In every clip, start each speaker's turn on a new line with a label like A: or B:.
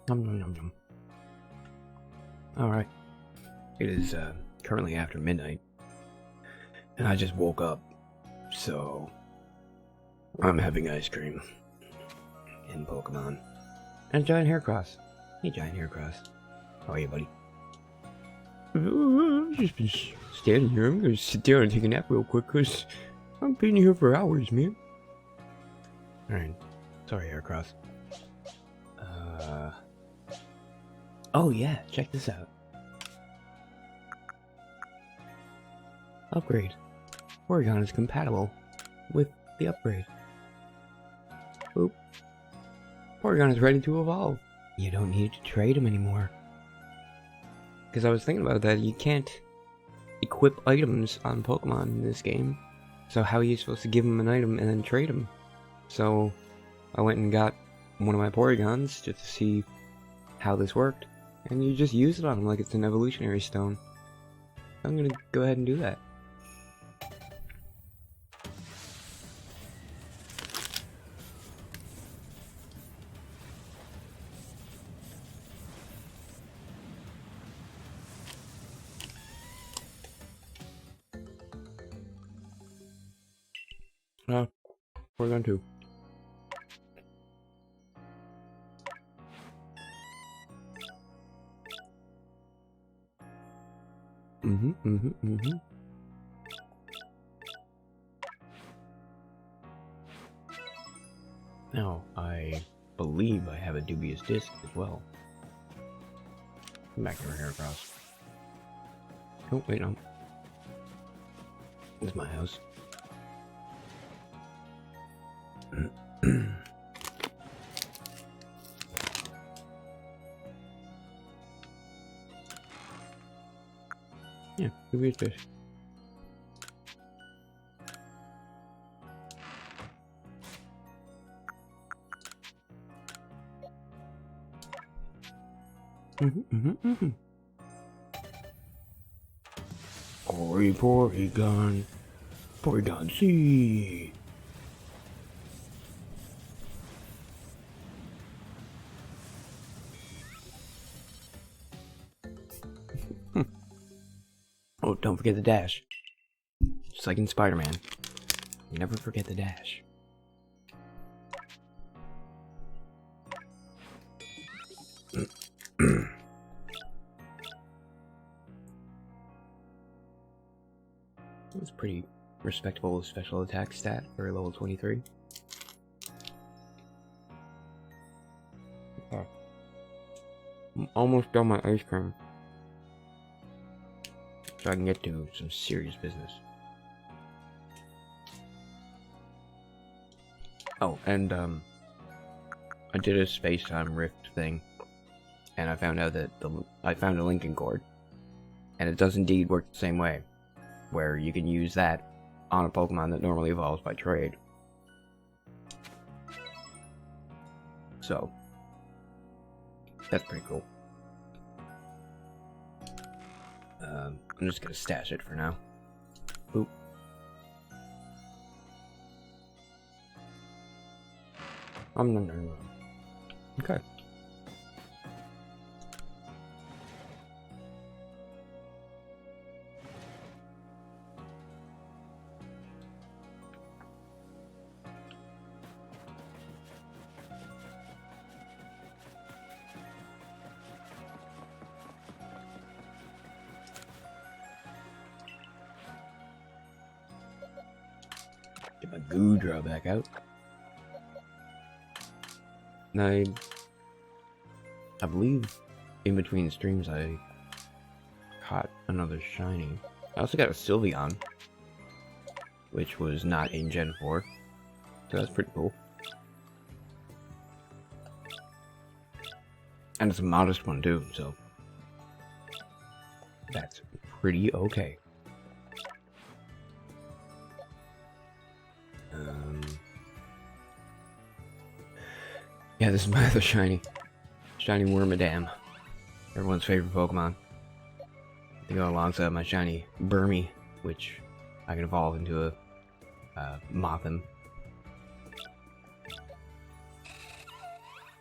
A: Nom nom nom nom. Alright. It is currently after midnight. And I just woke up. So I'm having ice cream. In Pokemon. And Giant Haircross. Hey Giant Haircross. How are you, buddy? I've just been standing here. I'm gonna sit down and take a nap real quick because I've been here for hours, man. Alright. Sorry, Haircross. Oh yeah, check this out. Upgrade. Porygon is compatible with the upgrade. Boop. Porygon is ready to evolve. You don't need to trade him anymore. Because I was thinking about that, you can't equip items on Pokemon in this game. So how are you supposed to give him an item and then trade him? So I went and got one of my Porygons just to see how this worked. And you just use it on him like it's an evolutionary stone. I'm gonna go ahead and do that. Porygon 2. Now, I believe I have a dubious disc as well. Come back here, Haircross. Oh, wait, no. This is my house. Yeah, dubious disc. Porygon. Porygon C. Oh, don't forget the dash. Just like in Spider-Man. Never forget the dash. That's pretty respectable special attack stat for a level 23. Oh. I'm almost done my ice cream. So I can get to some serious business. Oh, and I did a space-time rift thing, and I found out that I found a linking cord, and it does indeed work the same way, where you can use that on a Pokemon that normally evolves by trade. So that's pretty cool. I'm just gonna stash it for now. Boop. No. Okay. Get my goo draw back out. And I believe in between streams I caught another shiny. I also got a Sylveon, which was not in Gen 4. So that's pretty cool. And it's a modest one too, so that's pretty okay. Yeah, this is my other shiny. Shiny Wormadam. Everyone's favorite Pokemon. They go alongside my shiny Burmy, which I can evolve into a Mothim.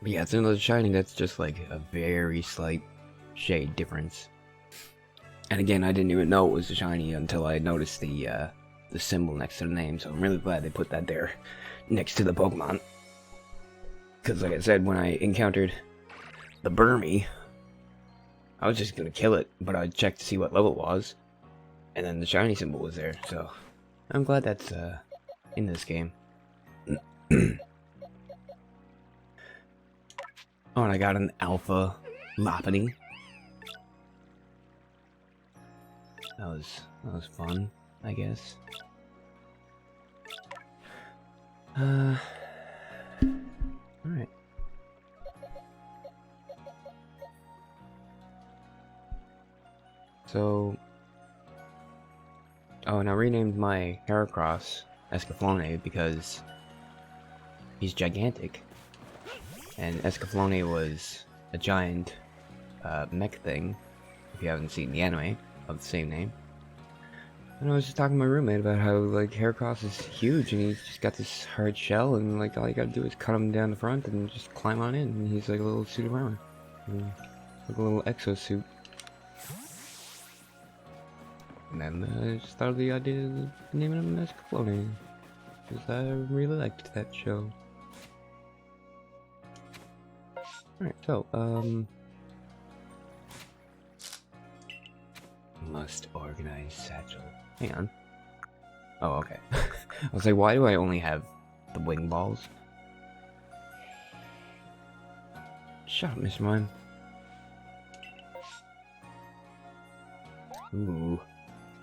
A: But yeah, it's another shiny that's just like a very slight shade difference. And again, I didn't even know it was a shiny until I noticed the symbol next to the name, so I'm really glad they put that there next to the Pokemon. Because like I said, when I encountered the Burmy, I was just gonna kill it, but I checked to see what level it was, and then the shiny symbol was there, so I'm glad that's in this game. Oh, and I got an Alpha Lopunny. That was fun, I guess. Alright. So, oh, and I renamed my Heracross Escaflowne because he's gigantic. And Escaflowne was a giant mech thing, if you haven't seen the anime of the same name. And I was just talking to my roommate about how, like, Heracross is huge and he's just got this hard shell and, like, all you gotta do is cut him down the front and just climb on in and he's like a little suit of armor. Like a little exosuit. And then I just thought of the idea of naming him Escaflowne. Because I really liked that show. Alright, so, must organize satchel. Hang on. Oh, okay. I was like, why do I only have the wing balls? Shut up, Miss Mime. Ooh.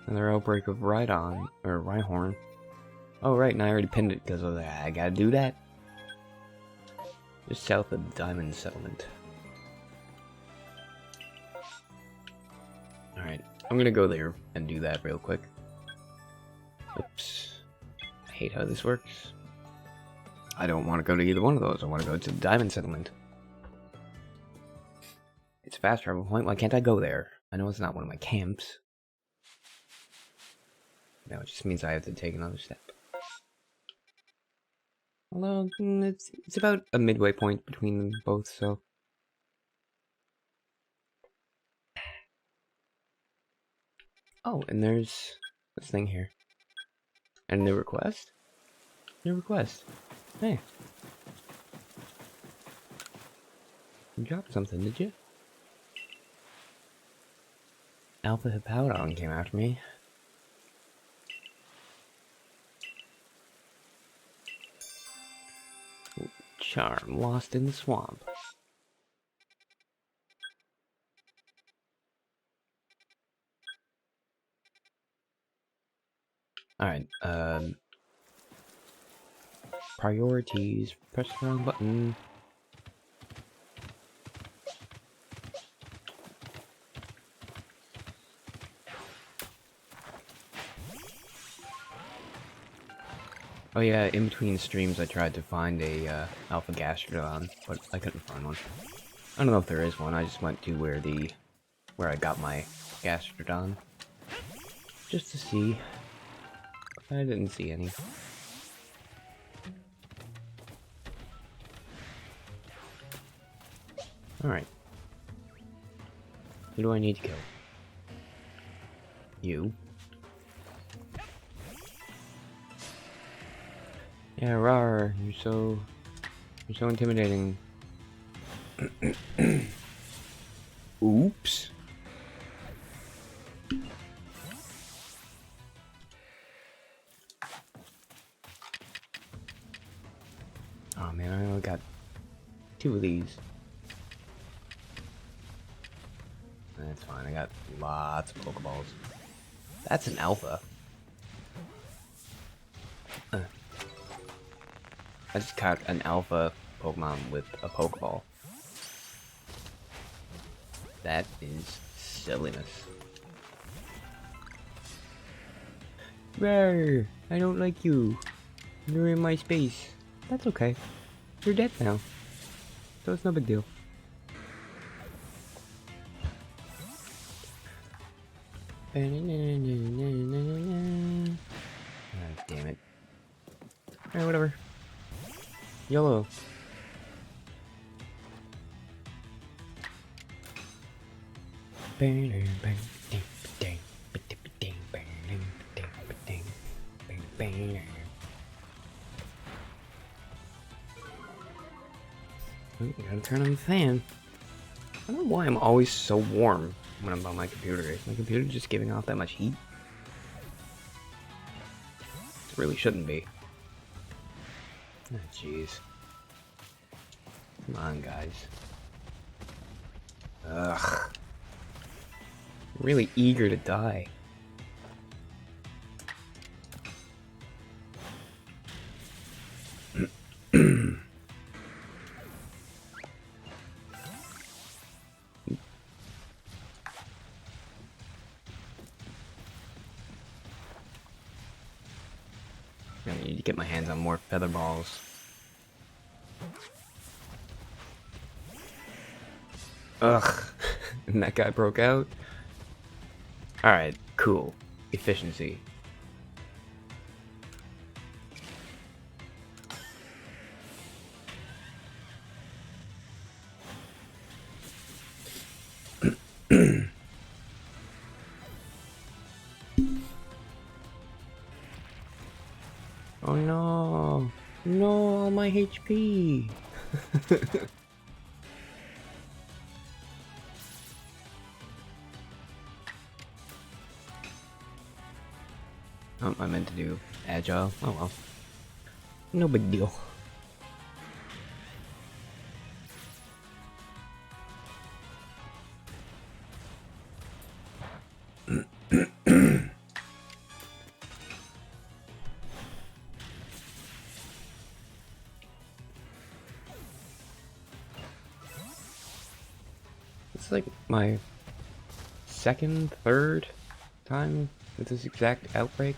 A: Another outbreak of Rhydon, or Rhyhorn. Oh, right, and I already pinned it because I gotta do that. Just south of the Diamond Settlement. Alright, I'm gonna go there and do that real quick. Oops. I hate how this works. I don't want to go to either one of those. I want to go to the Diamond Settlement. It's a fast travel point. Why can't I go there? I know it's not one of my camps. No, it just means I have to take another step. Although, it's about a midway point between them both, so... Oh, and there's this thing here. And a new request? New request. Hey. You dropped something, did you? Alpha Hippowdon came after me. Charm lost in the swamp. Alright, priorities. Press the wrong button. Oh yeah, in between streams I tried to find a Alpha Gastrodon, but I couldn't find one. I don't know if there is one, I just went to where I got my Gastrodon. Just to see. I didn't see any. Alright. Who do I need to kill? You. Yeah, rawr, you're so intimidating. Oops. Oh man, I only got 2 of these. That's fine, I got lots of Pokeballs. That's an alpha. I just caught an alpha Pokemon with a Pokeball. That is silliness. Rawr, I don't like you. You're in my space. That's okay. You're dead now. So it's no big deal. Ah, damn it. Alright, whatever. YOLO. Oh, gotta turn on the fan. I don't know why I'm always so warm when I'm on my computer. Is my computer just giving off that much heat? It really shouldn't be. Oh, jeez. Come on, guys. Ugh. Really eager to die. I need to get my hands on more feather balls. Ugh. And that guy broke out. Alright, cool. Efficiency. Oh no! No, all my HP! Oh, I meant to do agile. Oh well. No big deal. It's like my second, third time with this exact outbreak.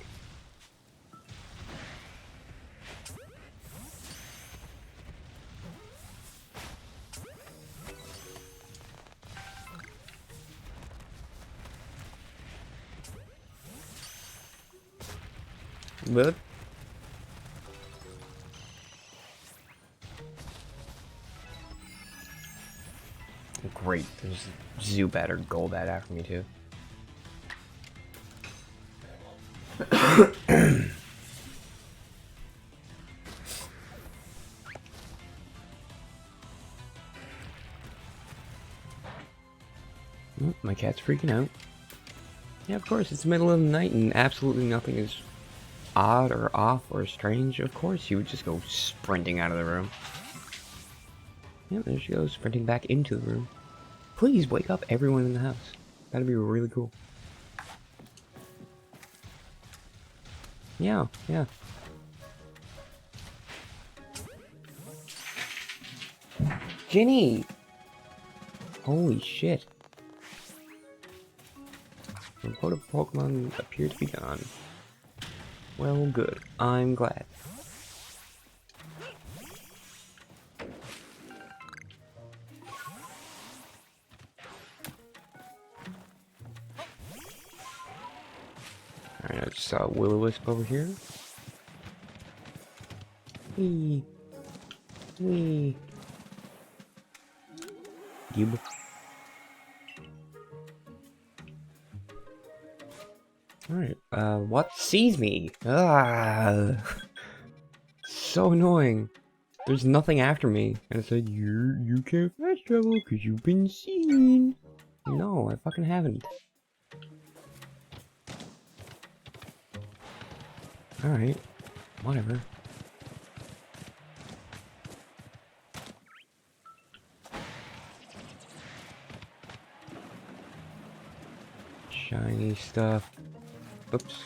A: But great, there's Zubat or Golbat after me too. Oh, my cat's freaking out. Yeah, of course, it's the middle of the night and absolutely nothing is odd or off or strange. Of course, you would just go sprinting out of the room. Yeah, there she goes, sprinting back into the room. Please wake up everyone in the house. That'd be really cool. Yeah, yeah. Ginny! Holy shit. Reported Pokemon appear to be gone. Well, good. I'm glad. Alright, I just saw a Will-O-Wisp over here. Wee. Wee. Cube. Alright, what sees me? Ah, so annoying. There's nothing after me, and it said, you can't fast travel because you've been seen. No, I fucking haven't. Alright, whatever. Shiny stuff. Oops.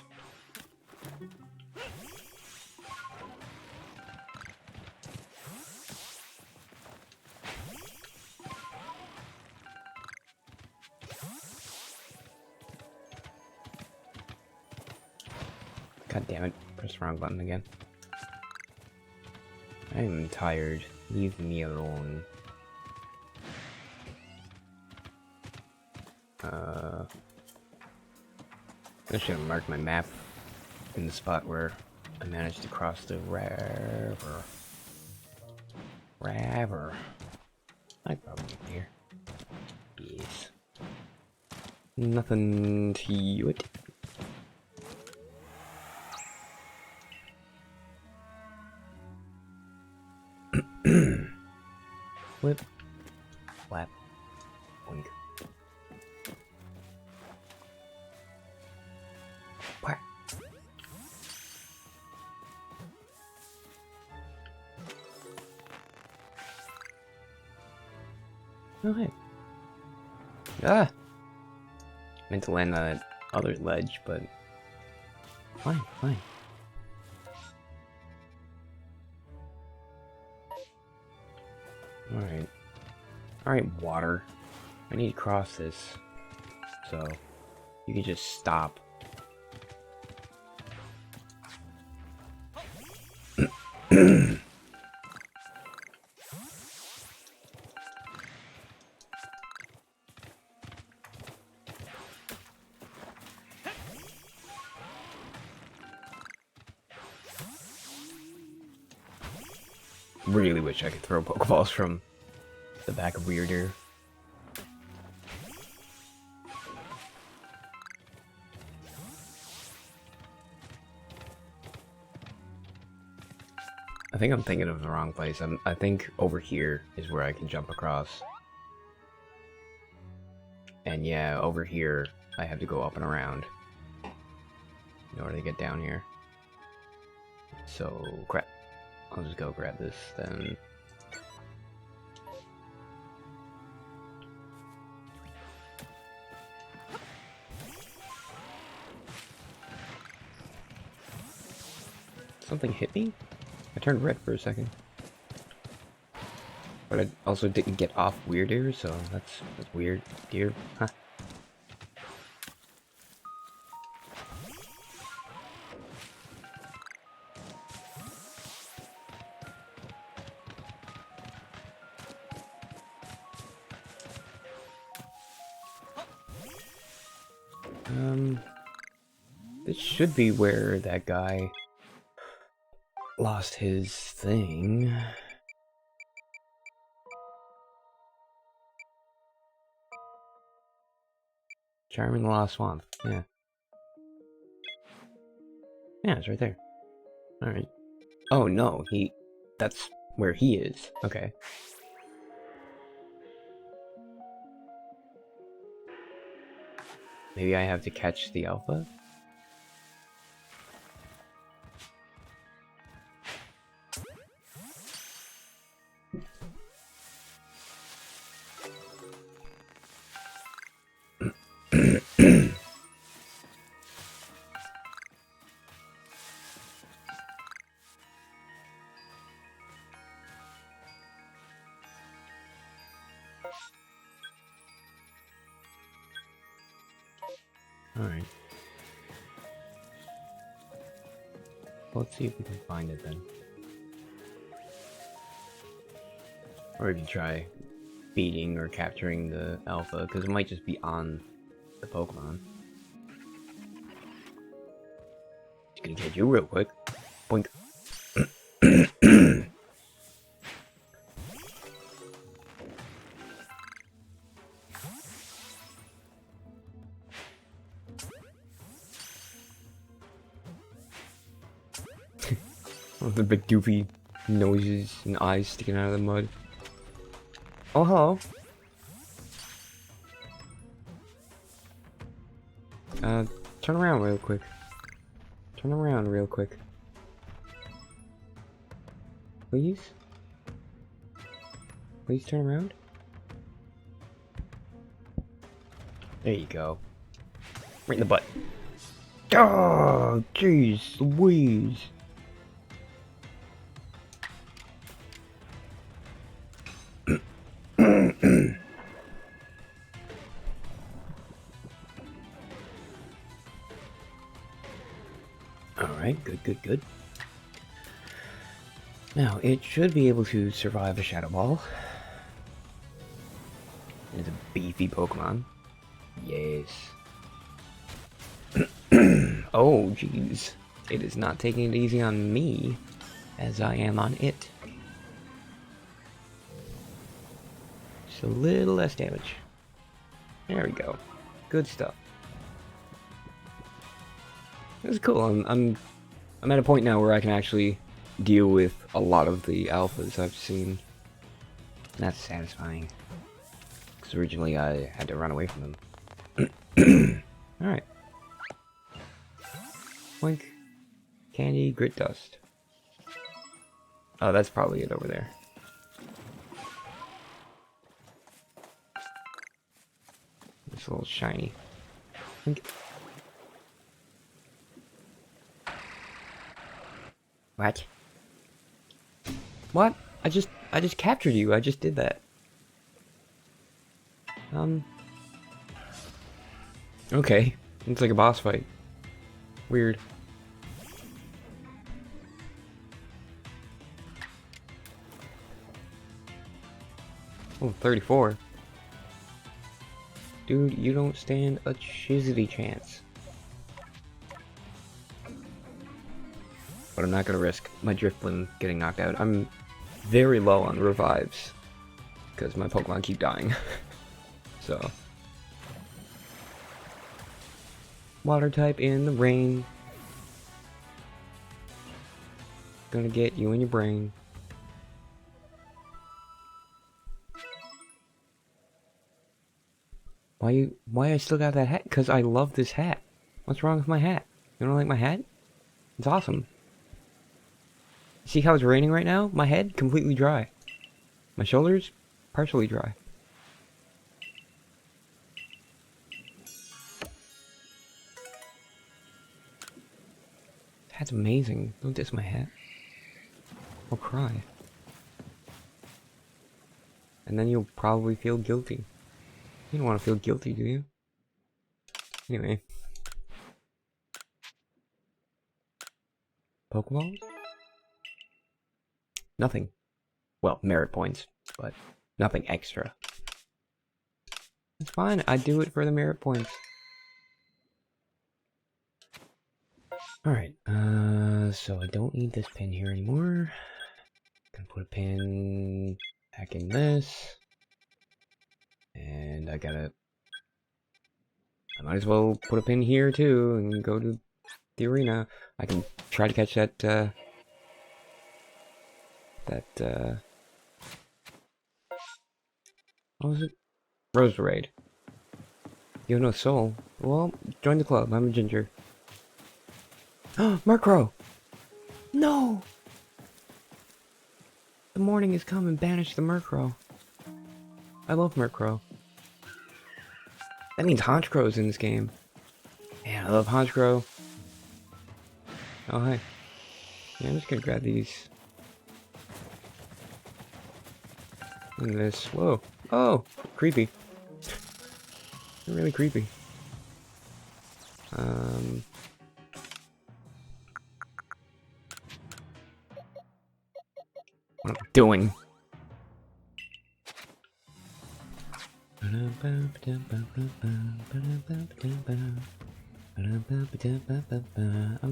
A: God damn it, press the wrong button again. I'm tired. Leave me alone. I should have marked my map in the spot where I managed to cross the river. I probably get here. Yes. Nothing to it. Whip. Flap. Boink. Quack. Oh, hey. Ah! Meant to land on that other ledge, but... Fine. Alright. Alright, water. I need to cross this. So, you can just stop. Really wish I could throw Pokeballs from the back of Wyrdeer. I think I'm thinking of the wrong place. I think over here is where I can jump across. And yeah, over here I have to go up and around in order to get down here. So, crap. I'll just go grab this then. Something hit me? I turned red for a second. But I also didn't get off Wyrdeer, so that's weird. Deer, huh? This should be where that guy lost his thing. Charm in the Lost Swamp, yeah. Yeah, it's right there. Alright. Oh no, that's where he is. Okay. Maybe I have to catch the alpha? Alright. Let's see if we can find it then. Or we can try beating or capturing the alpha, because it might just be on the Pokemon. Just gonna catch you real quick. Boink. With the big doofy noses and eyes sticking out of the mud. Oh, hello. Turn around real quick. Turn around real quick. Please? Please turn around? There you go. Right in the butt. Oh, jeez Louise. Alright, good. Now, it should be able to survive a Shadow Ball. It's a beefy Pokemon. Yes. Oh, jeez. It is not taking it easy on me, as I am on it. Just a little less damage. There we go. Good stuff. This is cool. I'm at a point now where I can actually deal with a lot of the alphas I've seen. That's satisfying. Because originally I had to run away from them. Alright. Boink. Candy, grit dust. Oh, that's probably it over there. It's a little shiny. Boink. What? What? I just captured you. I just did that. Okay. It's like a boss fight. Weird. Oh, 34. Dude, you don't stand a chizzity chance. But I'm not gonna risk my Drifblim getting knocked out. I'm very low on revives. Because my Pokemon keep dying. So. Water type in the rain. Gonna get you in your brain. Why I still got that hat? Because I love this hat. What's wrong with my hat? You don't like my hat? It's awesome. See how it's raining right now? My head, completely dry. My shoulders, partially dry. Hat's amazing. Don't diss my hat. I'll cry. And then you'll probably feel guilty. You don't want to feel guilty, do you? Anyway. Pokeballs? Nothing. Well, merit points, but nothing extra. It's fine, I do it for the merit points. Alright, so I don't need this pin here anymore. Gonna put a pin back in this. And I might as well put a pin here too and go to the arena. I can try to catch that, what was it? Roserade. You have no soul. Well, join the club. I'm a ginger. Murkrow! No! The morning has come and banished the Murkrow. I love Murkrow. That means Honchkrow's in this game. Man, I love Honchkrow. Oh, hi. Yeah, I'm just gonna grab these. And this. Whoa. Oh! Creepy. They're really creepy. What am I doing? I'm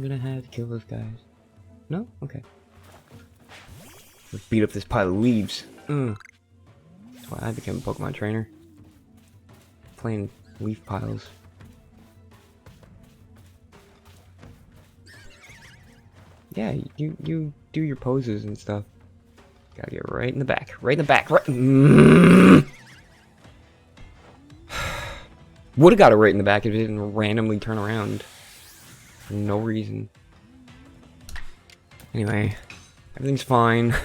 A: gonna have to kill those guys. No? Okay. Let's beat up this pile of leaves. That's why I became a Pokemon trainer. Playing leaf piles. Yeah, you do your poses and stuff. Gotta get right in the back. Right in the back. Right. Would have got it right in the back if it didn't randomly turn around. For no reason. Anyway, everything's fine.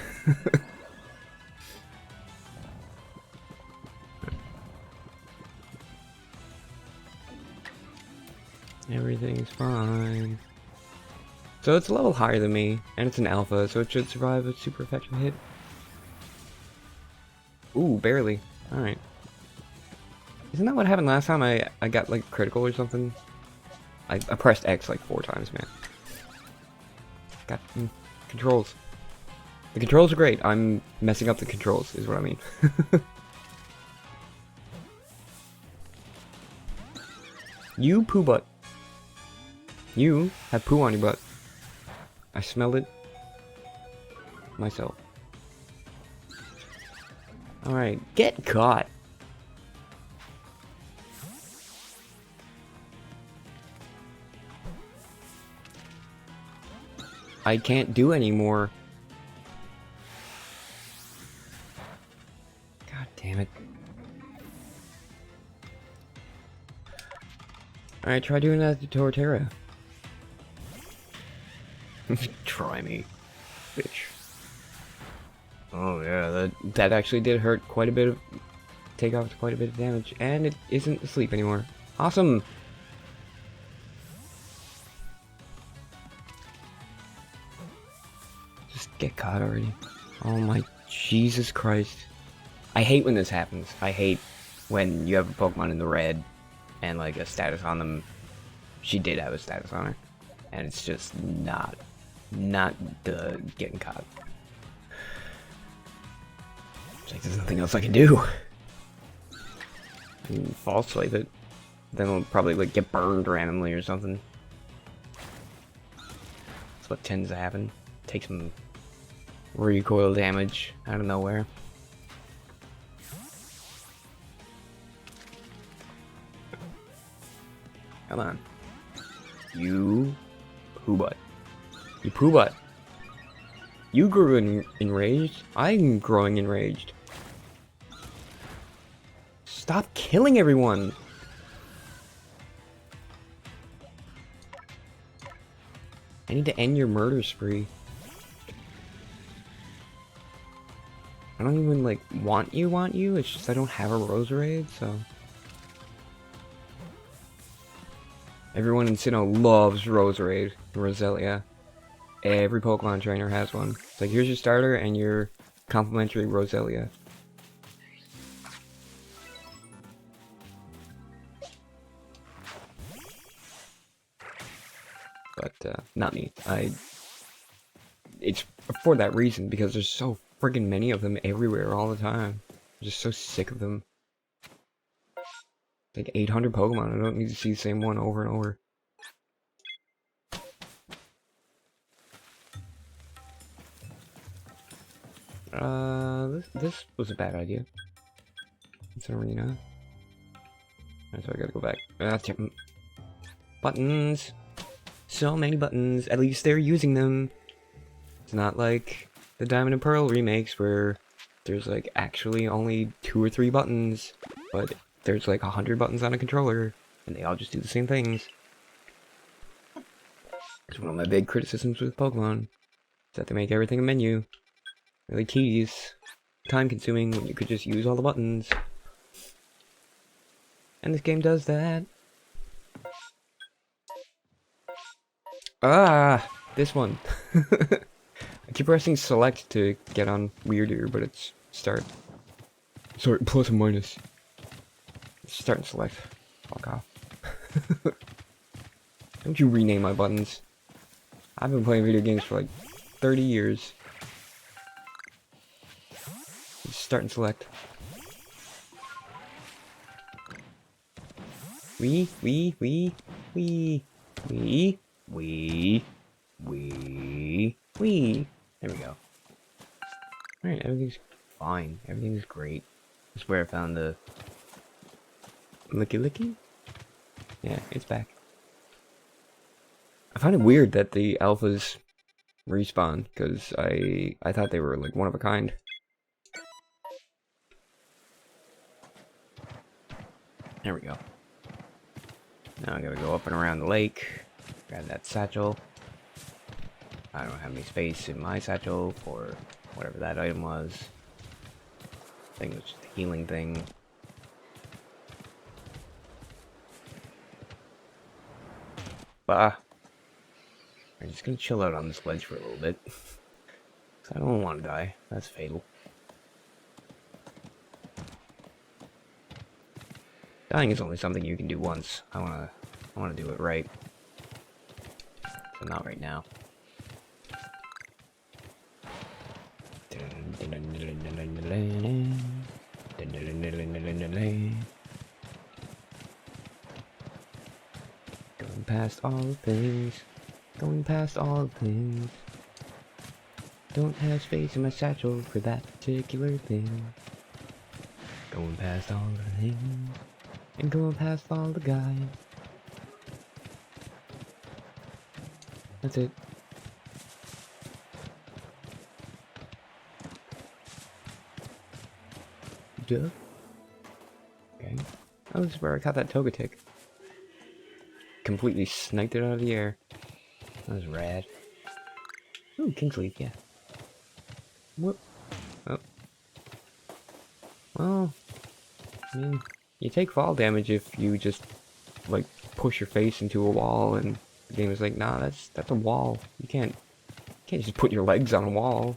A: Everything's fine. So it's a level higher than me, and it's an alpha, so it should survive a super effective hit. Ooh, barely. Alright. Isn't that what happened last time I got, like, critical or something? I pressed X, like, 4 times, man. Got controls. The controls are great. I'm messing up the controls, is what I mean. You poo butt. You have poo on your butt. I smelled it myself. Alright, get caught. I can't do anymore. God damn it. Alright, try doing that to Torterra. Try me, bitch. Oh yeah, that actually did hurt quite a bit of... take off quite a bit of damage, and it isn't asleep anymore. Awesome! Just get caught already. Oh my Jesus Christ. I hate when this happens. I hate when you have a Pokemon in the red and like a status on them. She did have a status on her. And it's just not the getting caught. It's like there's nothing else I can do. I can false swipe it. Then it'll probably like get burned randomly or something. That's what tends to happen. Take some recoil damage out of nowhere. Come on. You poo butt. You poo butt. You grew enraged. I'm growing enraged. Stop killing everyone. I need to end your murder spree. I don't even like want you. It's just I don't have a Roserade, so. Everyone in Sinnoh loves Roserade, Roselia. Every Pokemon trainer has one. It's like, here's your starter and your complimentary Roselia. But, not me. It's for that reason, because there's so friggin' many of them everywhere all the time. I'm just so sick of them. Like 800 Pokemon, I don't need to see the same one over and over. This was a bad idea. It's an arena. So I gotta go back. Buttons! So many buttons, at least they're using them. It's not like the Diamond and Pearl remakes where there's like actually only 2 or 3 buttons, but there's like 100 buttons on a controller, and they all just do the same things. It's one of my big criticisms with Pokemon, is that they make everything a menu. Really tedious, time consuming when you could just use all the buttons. And this game does that. Ah, this one. I keep pressing select to get on Wyrdeer, but it's start. Sorry, plus and minus. Start and select. Fuck off. Don't you rename my buttons. I've been playing video games for like 30 years. Start and select. Wee. There we go. Alright, everything's fine. Everything's great. That's where I found the Licky? Yeah, it's back. I find it weird that the alphas respawn, because I thought they were like one of a kind. There we go. Now I gotta go up and around the lake, grab that satchel. I don't have any space in my satchel for whatever that item was. I think it was just a healing thing. Bah! I'm just gonna chill out on this ledge for a little bit. I don't want to die. That's fatal. Dying is only something you can do once. I wanna do it right. So not right now. Going past all the things. Going past all the things. Don't have space in my satchel for that particular thing. Going past all the things. And going past all the guys. That's it. Duh. Okay. Oh, this is where I caught that Togetic. Completely sniped it out of the air. That was rad. Ooh, Kingsleaf, yeah. Whoop. Oh. Well, I mean, you take fall damage if you just, like, push your face into a wall, and the game is like, nah, that's a wall. You can't just put your legs on a wall.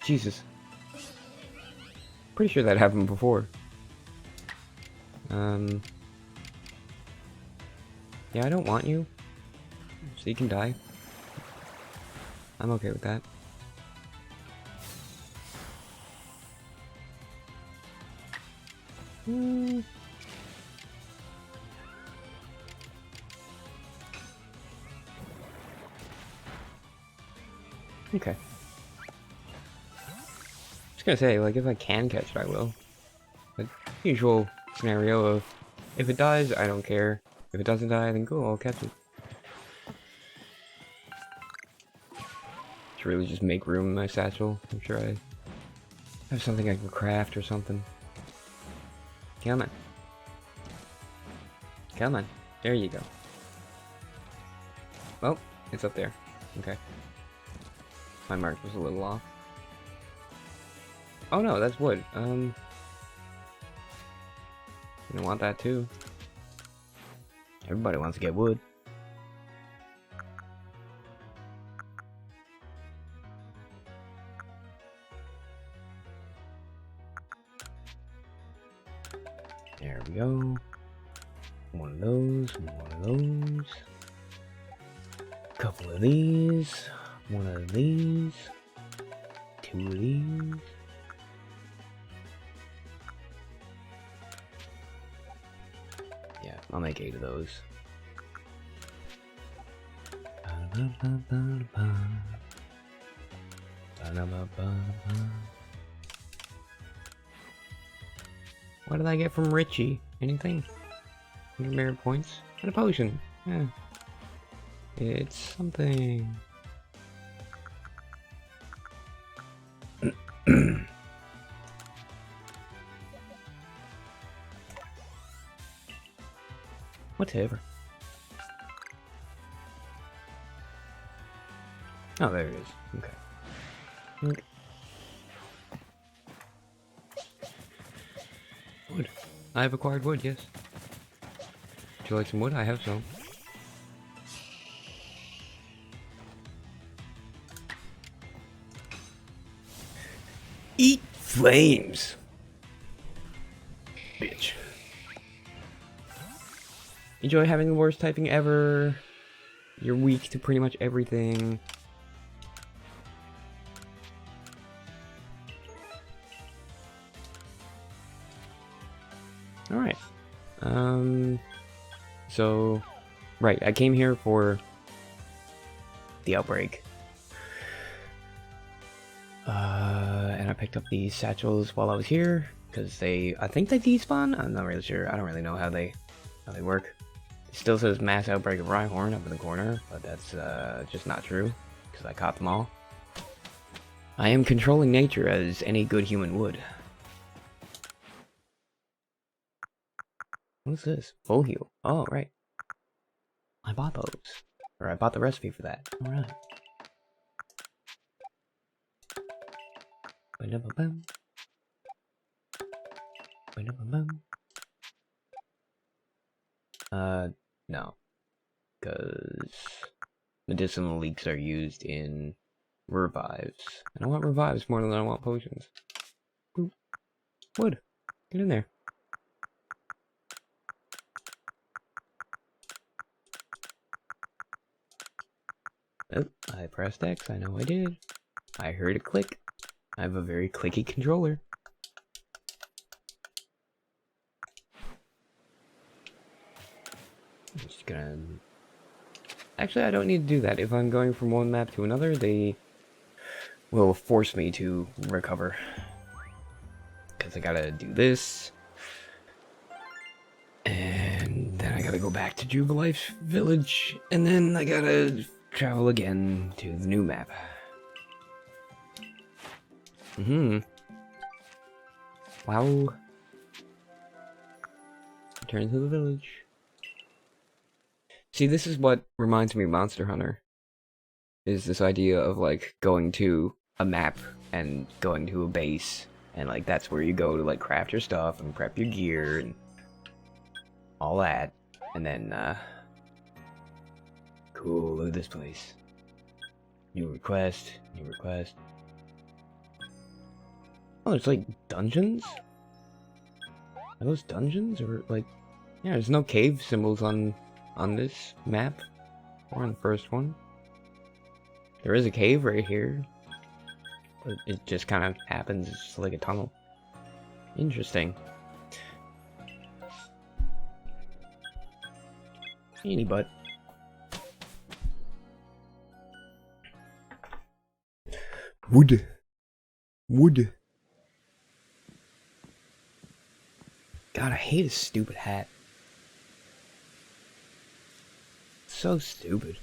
A: Jesus. Pretty sure that happened before. Yeah, I don't want you. So you can die. I'm okay with that. Okay. Just gonna say, like, if I can catch it, I will. But usual scenario of, if it dies, I don't care. If it doesn't die, then cool, I'll catch it. Should really just make room in my satchel. I'm sure I have something I can craft or something. Come on. Come on. There you go. Oh, it's up there. Okay. My mark was a little off. Oh no, that's wood. You don't want that too. Everybody wants to get wood. There we go. One of those, one of those. Couple of these. One of these. Two of these. Yeah, I'll make 8 of those. What did I get from Richie? Anything? 100 merit points? And a potion. Yeah. It's something. Whatever. Oh, there it is. Okay. Wood. I have acquired wood, yes. Would you like some wood? I have some. Eat flames! Bitch. Enjoy having the worst typing ever. You're weak to pretty much everything. Alright. So, right, I came here for the outbreak. And I picked up these satchels while I was here because I think they despawn. I'm not really sure. I don't really know how they work. It still says mass outbreak of Rhyhorn up in the corner, but that's just not true because I caught them all. I am controlling nature as any good human would. What's this? Full heal. Oh, right. I bought those. Or I bought the recipe for that. Alright. No. Because medicinal leaks are used in revives. And I want revives more than I want potions. Ooh. Wood. Get in there. Oh, I pressed X. I know I did. I heard a click. I have a very clicky controller. I'm just gonna... Actually, I don't need to do that. If I'm going from one map to another, they will force me to recover. Because I gotta do this. And then I gotta go back to Jubilife's village. And then I gotta travel again to the new map. Wow. Return to the village. See, this is what reminds me of Monster Hunter. Is this idea of, like, going to a map and going to a base. And, like, that's where you go to, like, craft your stuff and prep your gear and all that. And then, cool, look at this place. New request, new request. Oh, there's, like, dungeons? Are those dungeons? Or, like... Yeah, there's no cave symbols on this map. Or on the first one. There is a cave right here. But it just kind of happens. It's just like a tunnel. Interesting. Any butt. Wood. Wood. God, I hate his stupid hat. So stupid.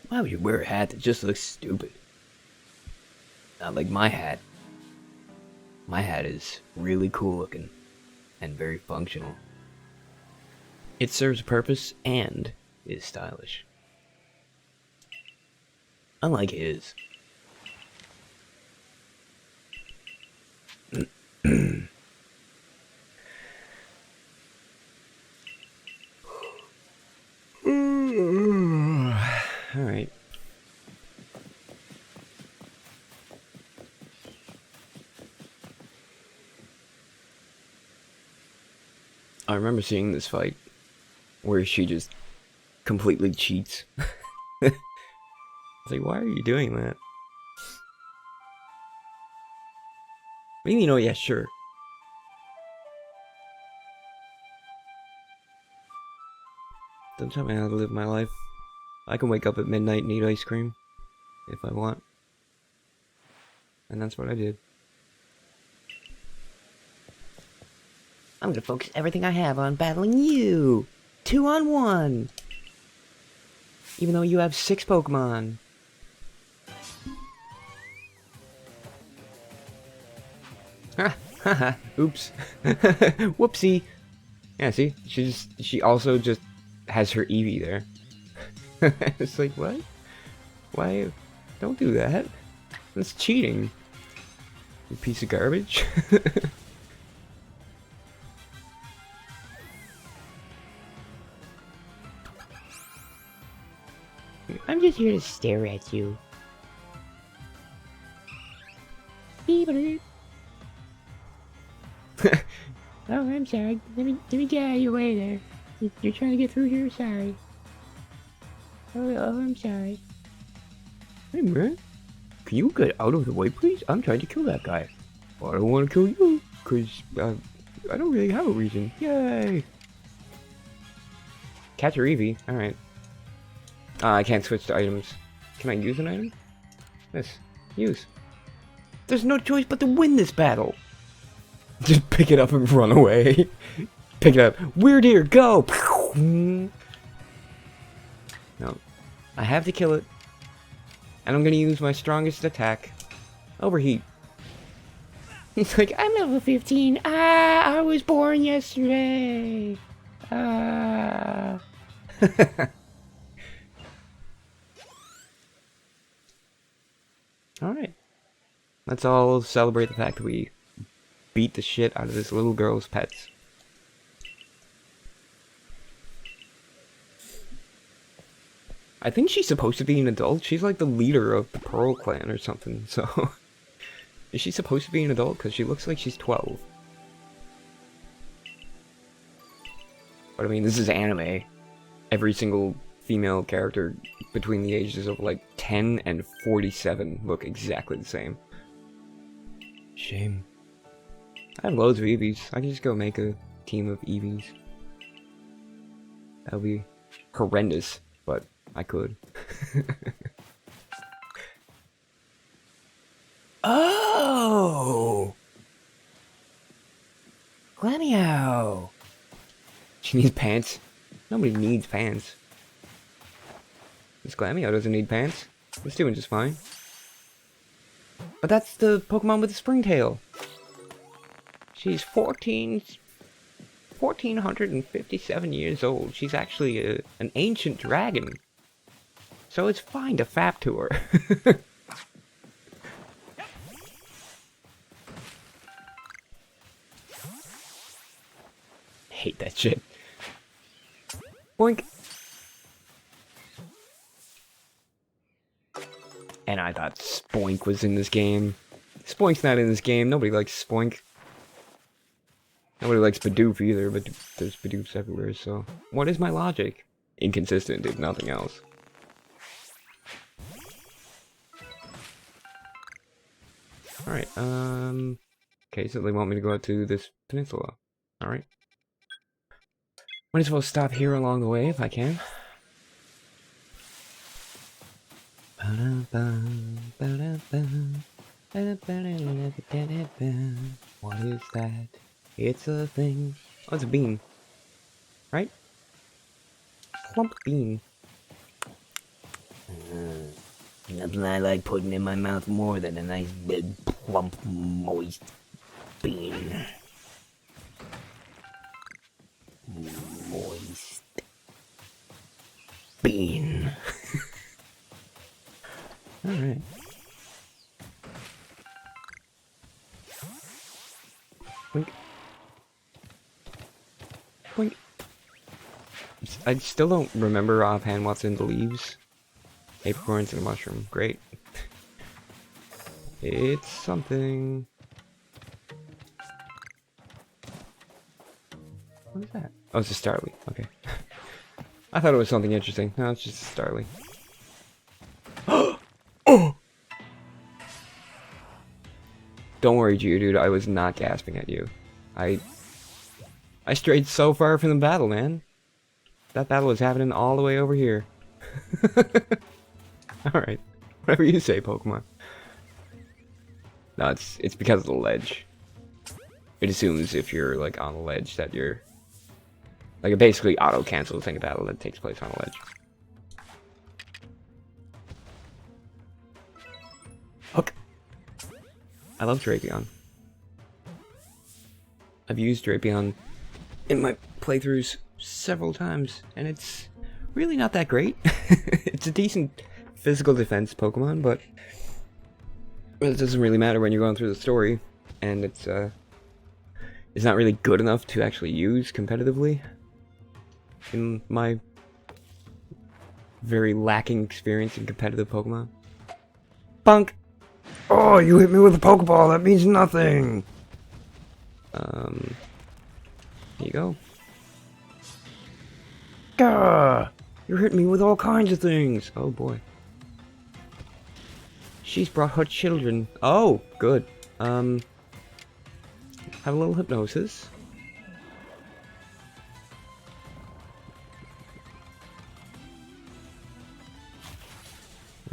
A: Why would you wear a hat that just looks stupid? Not like my hat. My hat is really cool looking and very functional. It serves a purpose and is stylish. Unlike his. Alright. I remember seeing this fight where she just completely cheats. I was like, why are you doing that? What do you mean, oh yeah, sure. Don't tell me how to live my life. I can wake up at midnight and eat ice cream. If I want. And that's what I did. I'm gonna focus everything I have on battling you! 2-on-1! Even though you have 6 Pokemon. Haha, oops. Whoopsie! Yeah, see? She also just has her Eevee there. It's like, what? Why? Don't do that. That's cheating. You piece of garbage. I'm just here to stare at you. Beep. Oh, I'm sorry. Let me get out of your way there. You're trying to get through here? Sorry. Oh, I'm sorry. Hey, man. Can you get out of the way, please? I'm trying to kill that guy. Well, I don't want to kill you, because I don't really have a reason. Yay! Catch your Eevee. Alright. I can't switch to items. Can I use an item? Yes. Use. There's no choice but to win this battle! Just pick it up and run away. Pick it up. Wyrdeer, go! No. I have to kill it. And I'm gonna use my strongest attack. Overheat. He's like, I'm level 15. Ah, I was born yesterday. Ah. Alright. Let's all celebrate the fact that we beat the shit out of this little girl's pets. I think she's supposed to be an adult. She's like the leader of the Pearl clan or something, so... Is she supposed to be an adult? Because she looks like she's 12. But I mean, this is anime. Every single female character between the ages of like 10 and 47 look exactly the same. Shame. I have loads of Eevees. I can just go make a team of Eevees. That would be horrendous, but I could. Oh! Glammeow! She needs pants. Nobody needs pants. This Glammeow doesn't need pants. It's doing just fine. But that's the Pokemon with the springtail. She's 1457 years old. She's actually an ancient dragon. So it's fine to fap to her. Hate that shit. Boink. And I thought Spoink was in this game. Spoink's not in this game. Nobody likes Spoink. Nobody likes Bidoof either, but there's Bidoofs everywhere, so... What is my logic? Inconsistent, if nothing else. Alright, okay, so they want me to go out to this peninsula. Alright. Might as well stop here along the way if I can. What is that? It's a thing. Oh, it's a bean. Right? Plump bean.
B: Nothing I like putting in my mouth more than a nice big, plump, moist bean. Moist bean.
A: Alright. Boink. Boink. I still don't remember offhand what's in the leaves. Apricorns and a mushroom. Great. It's something. What is that? Oh, it's a Starly. Okay. I thought it was something interesting. No, it's just a Starly. Oh! Don't worry, Geodude. I was not gasping at you. I strayed so far from the battle, man. That battle was happening all the way over here. Alright. Whatever you say, Pokemon. No, it's because of the ledge. It assumes if you're, like, on the ledge that you're... Like, it basically auto-cancels any battle that takes place on a ledge. Hook! I love Drapion. I've used Drapion in my playthroughs several times, and it's really not that great. It's a decent physical defense Pokemon, but it doesn't really matter when you're going through the story, and it's not really good enough to actually use competitively, in my very lacking experience in competitive Pokemon. Bunk! Oh, you hit me with a Pokeball, that means nothing! Here you go. Gah! You're hitting me with all kinds of things! Oh boy. She's brought her children. Oh, good. Have a little hypnosis.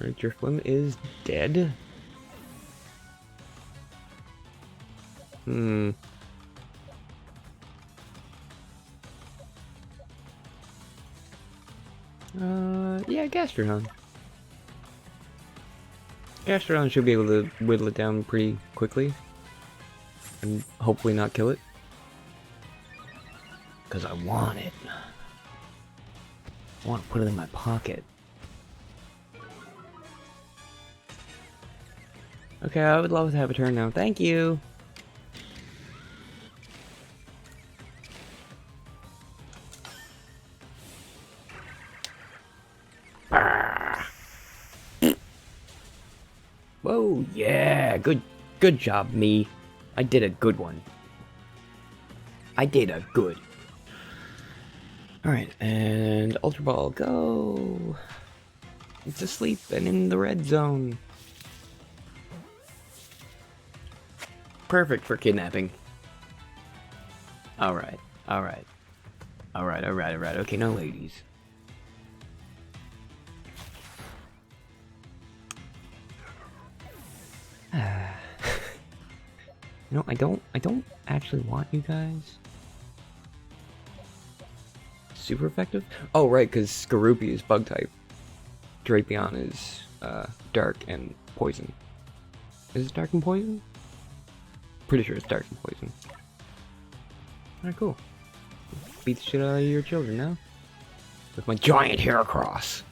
A: Alright, Drifloon is dead. Yeah, Gastrodon. Gastrodon should be able to whittle it down pretty quickly. And hopefully not kill it. Because I want it. I want to put it in my pocket. Okay, I would love to have a turn now. Thank you! Whoa, yeah, good job, me. I did a good one. I did a good. Alright, and Ultra Ball, go! It's asleep and in the red zone. Perfect for kidnapping. Alright, alright. Alright. Okay, no ladies. You know, I don't actually want you guys. Super effective? Oh, right, because Skorupi is bug type. Drapion is dark and poison. Is it dark and poison? Pretty sure it's dark and poison. Alright, cool. Beat the shit out of your children now. With my giant Heracross.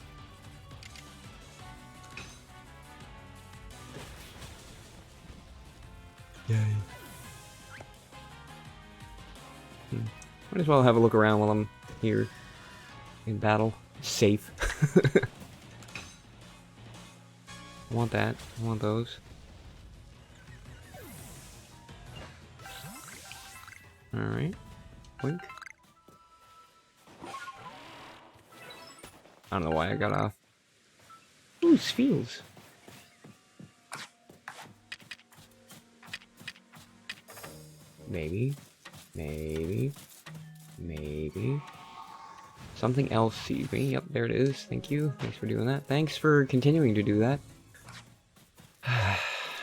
A: Yay. Might as well have a look around while I'm here in battle. Safe. I want that. I want those. Alright. Blink. I don't know why I got off. Ooh, Spheals. Maybe. Something else sees me. Yep, there it is. Thank you. Thanks for doing that. Thanks for continuing to do that.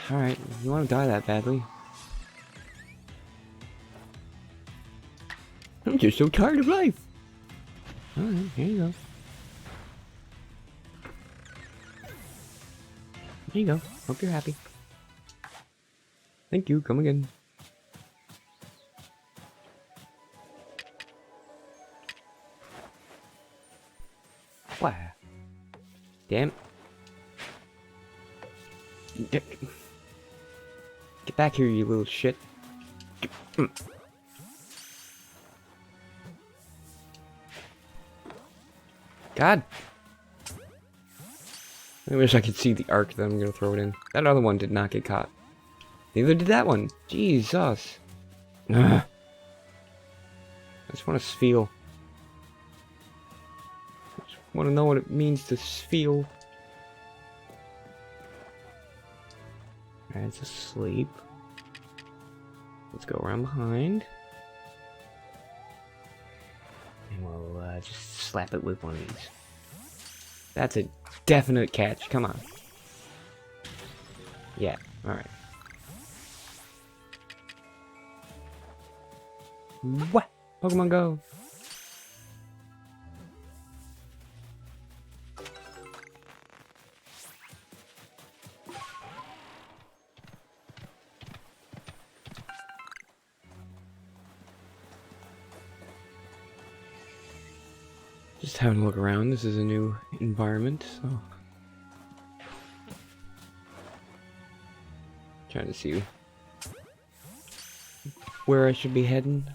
A: Alright, you want to die that badly? I'm just so tired of life. Alright, here you go. There you go. Hope you're happy. Thank you. Come again. Wow. Damn. Get back here, you little shit. God. I wish I could see the arc that I'm gonna throw it in. That other one did not get caught. Neither did that one. Jesus. Ugh. I just want to feel. Want to know what it means to feel. Alright, it's asleep. Let's go around behind. And we'll just slap it with one of these. That's a definite catch. Come on. Yeah, alright. What? Pokemon Go! Just having a look around. This is a new environment, so trying to see where I should be heading,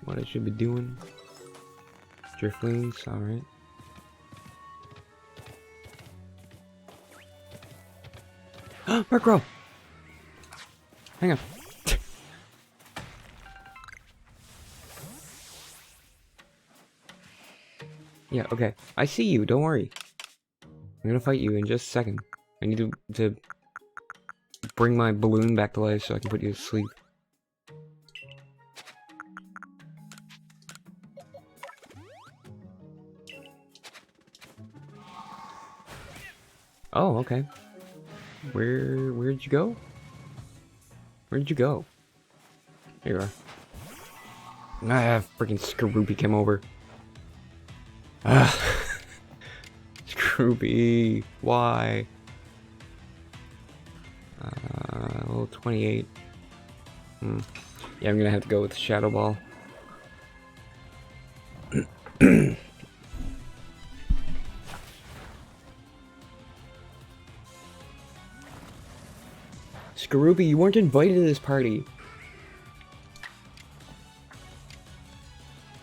A: what I should be doing. Drifloons, alright. Murkrow! Hang on. Yeah, okay. I see you, don't worry. I'm gonna fight you in just a second. I need to bring my balloon back to life so I can put you to sleep. Oh, okay. Where'd you go? Where'd you go? Here you are. Ah, freaking Skorupi came over. Ah. Skorupi, why? Level 28. Yeah, I'm gonna have to go with Shadow Ball. Skorupi, you weren't invited to this party.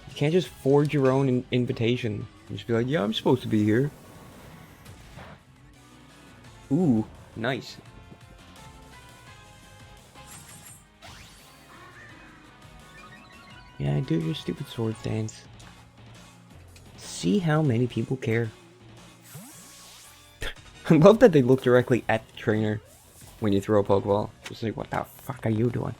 A: You can't just forge your own invitation. You just be like, yeah, I'm supposed to be here. Ooh, nice. Yeah, do your stupid sword dance. See how many people care. I love that they look directly at the trainer when you throw a Pokeball. Just like, what the fuck are you doing?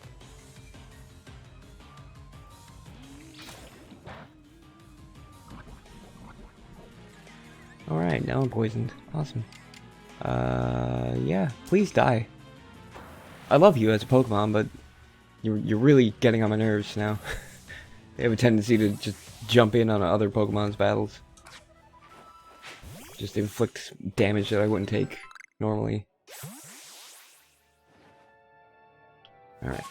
A: Alright, now I'm poisoned. Awesome. Yeah, please die. I love you as a Pokemon, but you're really getting on my nerves now. They have a tendency to just jump in on other Pokemon's battles. Just inflict damage that I wouldn't take normally. Alright.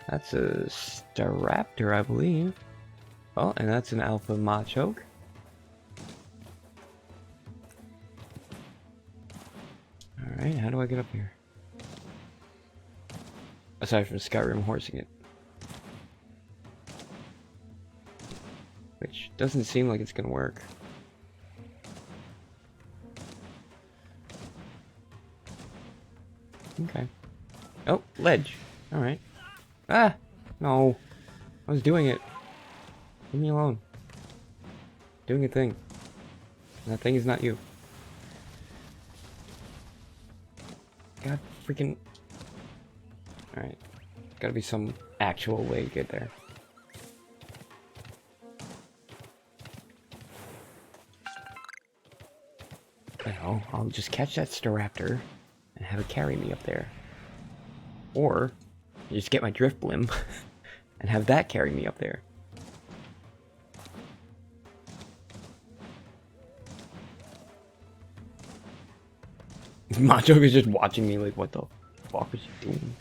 A: That's a Staraptor, I believe. Oh, and that's an Alpha Machoke. Alright, how do I get up here? Aside from Skyrim horsing it. Which doesn't seem like it's gonna work. Okay. Oh, ledge. Alright. Ah! No. I was doing it. Leave me alone. Doing a thing. And that thing is not you. God freaking... Alright. Gotta be some actual way to get there. Well, I'll just catch that Staraptor and have it carry me up there. Or, just get my Drift Blim and have that carry me up there. Machoke is just watching me like, what the fuck is he doing?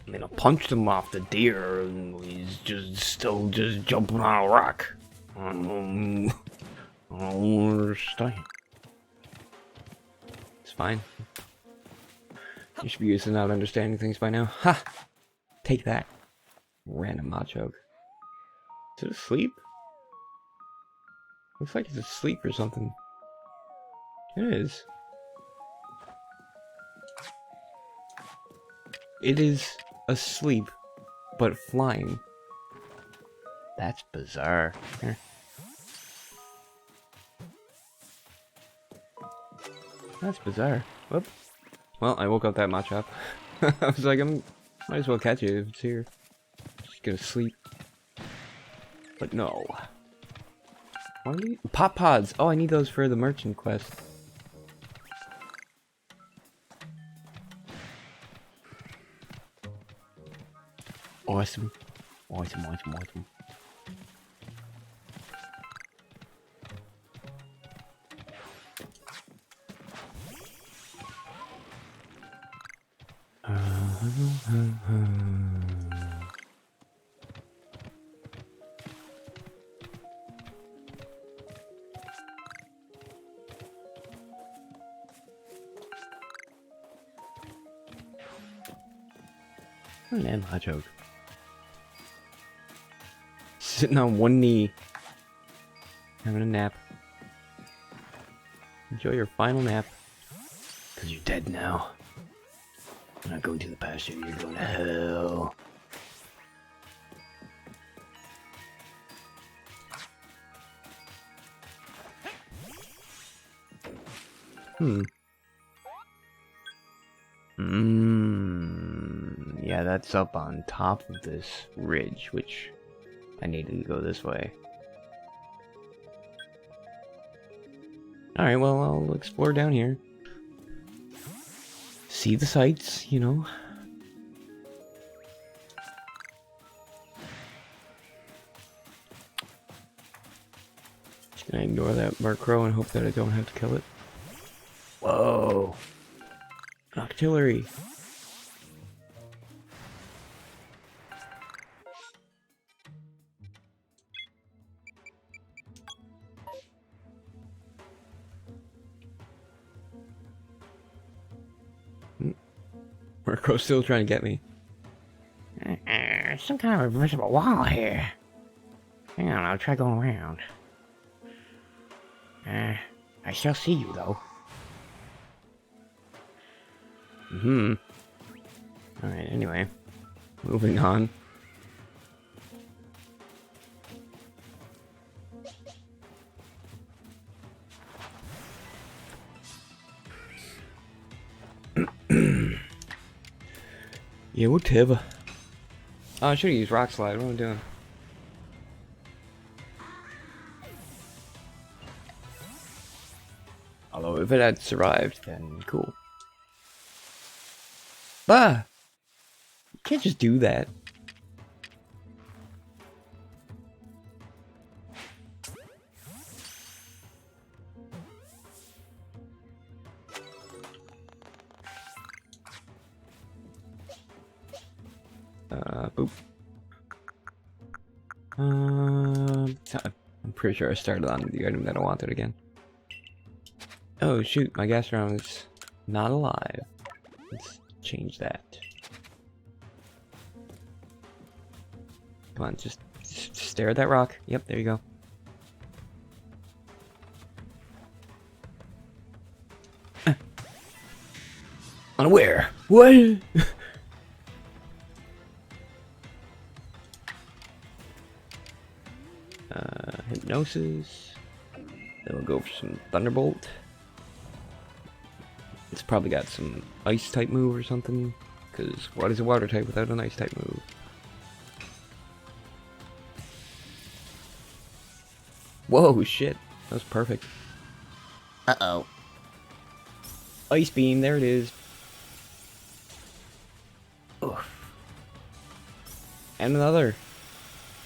A: I mean, I punched him off the deer and he's just still just jumping on a rock. I don't understand. It's fine. You should be used to not understanding things by now. Ha! Take that. Random Machoke. Is it asleep? Looks like it's asleep or something. It is. It is asleep, but flying. That's bizarre. Here. That's bizarre. Whoop. Well, I woke up that Machop. I was like, might as well catch it if it's here. Just gonna sleep. But no. What are these? Pop Pods! Oh, I need those for the merchant quest. Awesome. Awesome, awesome, awesome. And Machoke. Sitting on one knee. Having a nap. Enjoy your final nap.
B: Because you're dead now. You're not going to the pasture, you're going to hell.
A: Yeah, that's up on top of this ridge, which I needed to go this way. Alright, well, I'll explore down here. See the sights, you know. Just gonna ignore that Murkrow and hope that I don't have to kill it. Whoa! Octillery! Murkrow's still trying to get me.
B: Some kind of invisible wall here. Hang on, I'll try going around. I still see you, though.
A: Alright, anyway. Moving on. Yeah, whatever. Oh, I should have used Rock Slide. What am I doing? Although, if it had survived, then cool. Bah! You can't just do that. Boop. I'm pretty sure I started on the item that I wanted again. Oh shoot, my Gastrodon is not alive. Let's change that. Come on, just stare at that rock. Yep, there you go. Unaware. What? Hypnosis. Then we'll go for some Thunderbolt. It's probably got some ice type move or something. Because what is a water type without an ice type move? Whoa, shit. That was perfect.
B: Uh-oh.
A: Ice Beam, there it is.
B: Oof.
A: And another.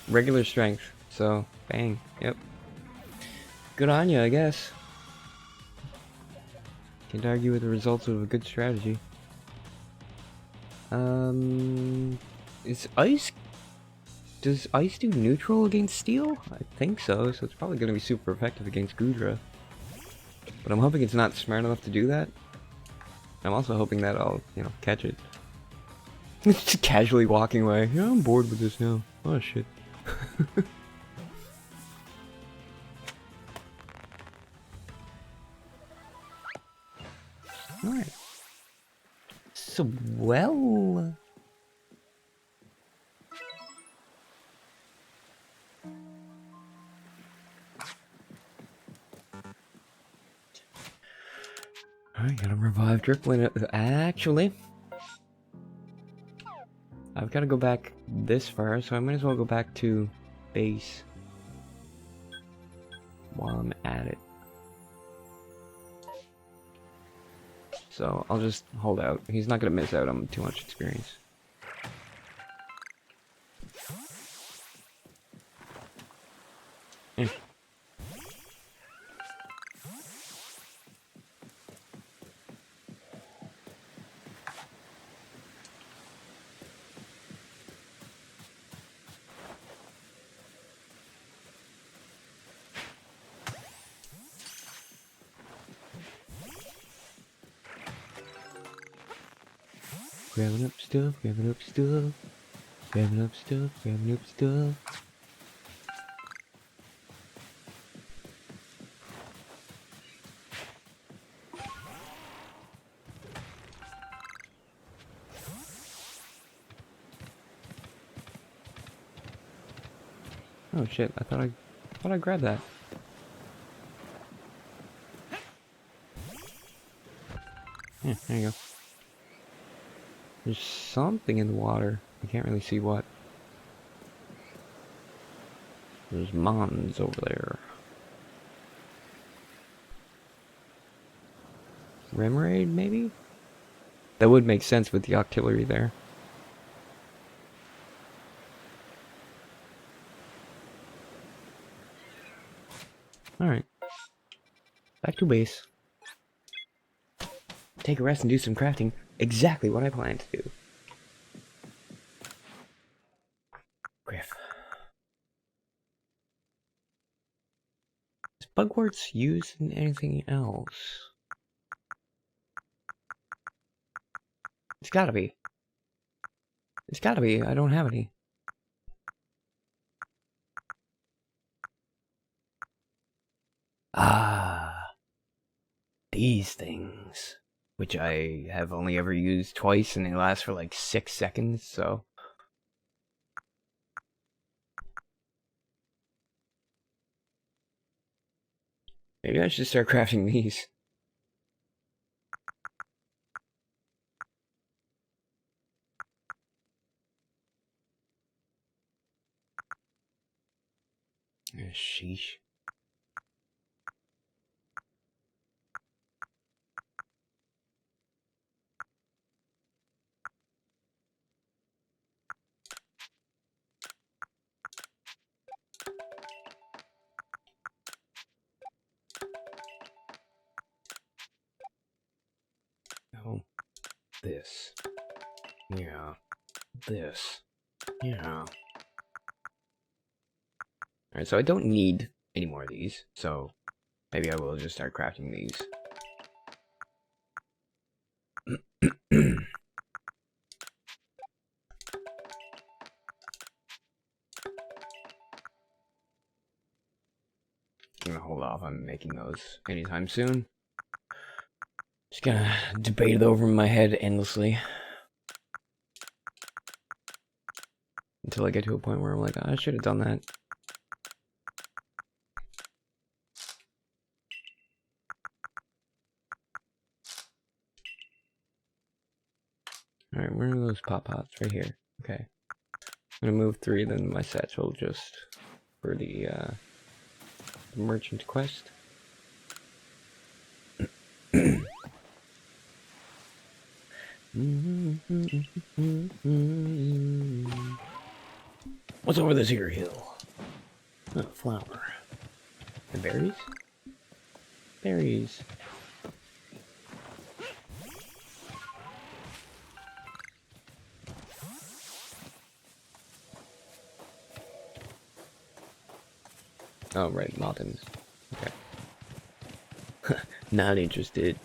A: Regular strength. So, bang. Yep. Good on you, I guess. Can't argue with the results of a good strategy. Is ice... Does ice do neutral against steel? I think so, so it's probably going to be super effective against Goodra. But I'm hoping it's not smart enough to do that. I'm also hoping that I'll, you know, catch it. Just casually walking away. Yeah, I'm bored with this now. Oh shit. Alright. So, well... Alright, gotta revive Dripling. Actually... I've gotta go back this far, so I might as well go back to base while I'm at it. So I'll just hold out. He's not gonna miss out on too much experience. Eh. Grabbing up stuff, grabbing up stuff, grabbing up stuff, grabbing up stuff. Oh shit, I thought I grabbed that. Yeah, there you go. There's something in the water. I can't really see what. There's Mons over there. Remoraid, maybe? That would make sense with the artillery there. Alright. Back to base. Take a rest and do some crafting. Exactly what I planned to do. Griff. Is Bugwarts used in anything else? It's gotta be. It's gotta be. I don't have any. Ah. These things. Which I have only ever used twice and they last for like 6 seconds, so. Maybe I should start crafting these. Sheesh. Oh, this. Yeah. This. Yeah. Alright, so I don't need any more of these, so maybe I will just start crafting these. I'm gonna hold off on making those anytime soon. Just gonna debate it over in my head endlessly. Until I get to a point where I'm like, oh, I should have done that. Alright, where are those pop-pots? Right here. Okay. I'm gonna move 3, then my satchel just for the merchant quest. What's over this here hill? Oh, flower. The berries? Berries. Oh, right, mountains. Okay. Not interested.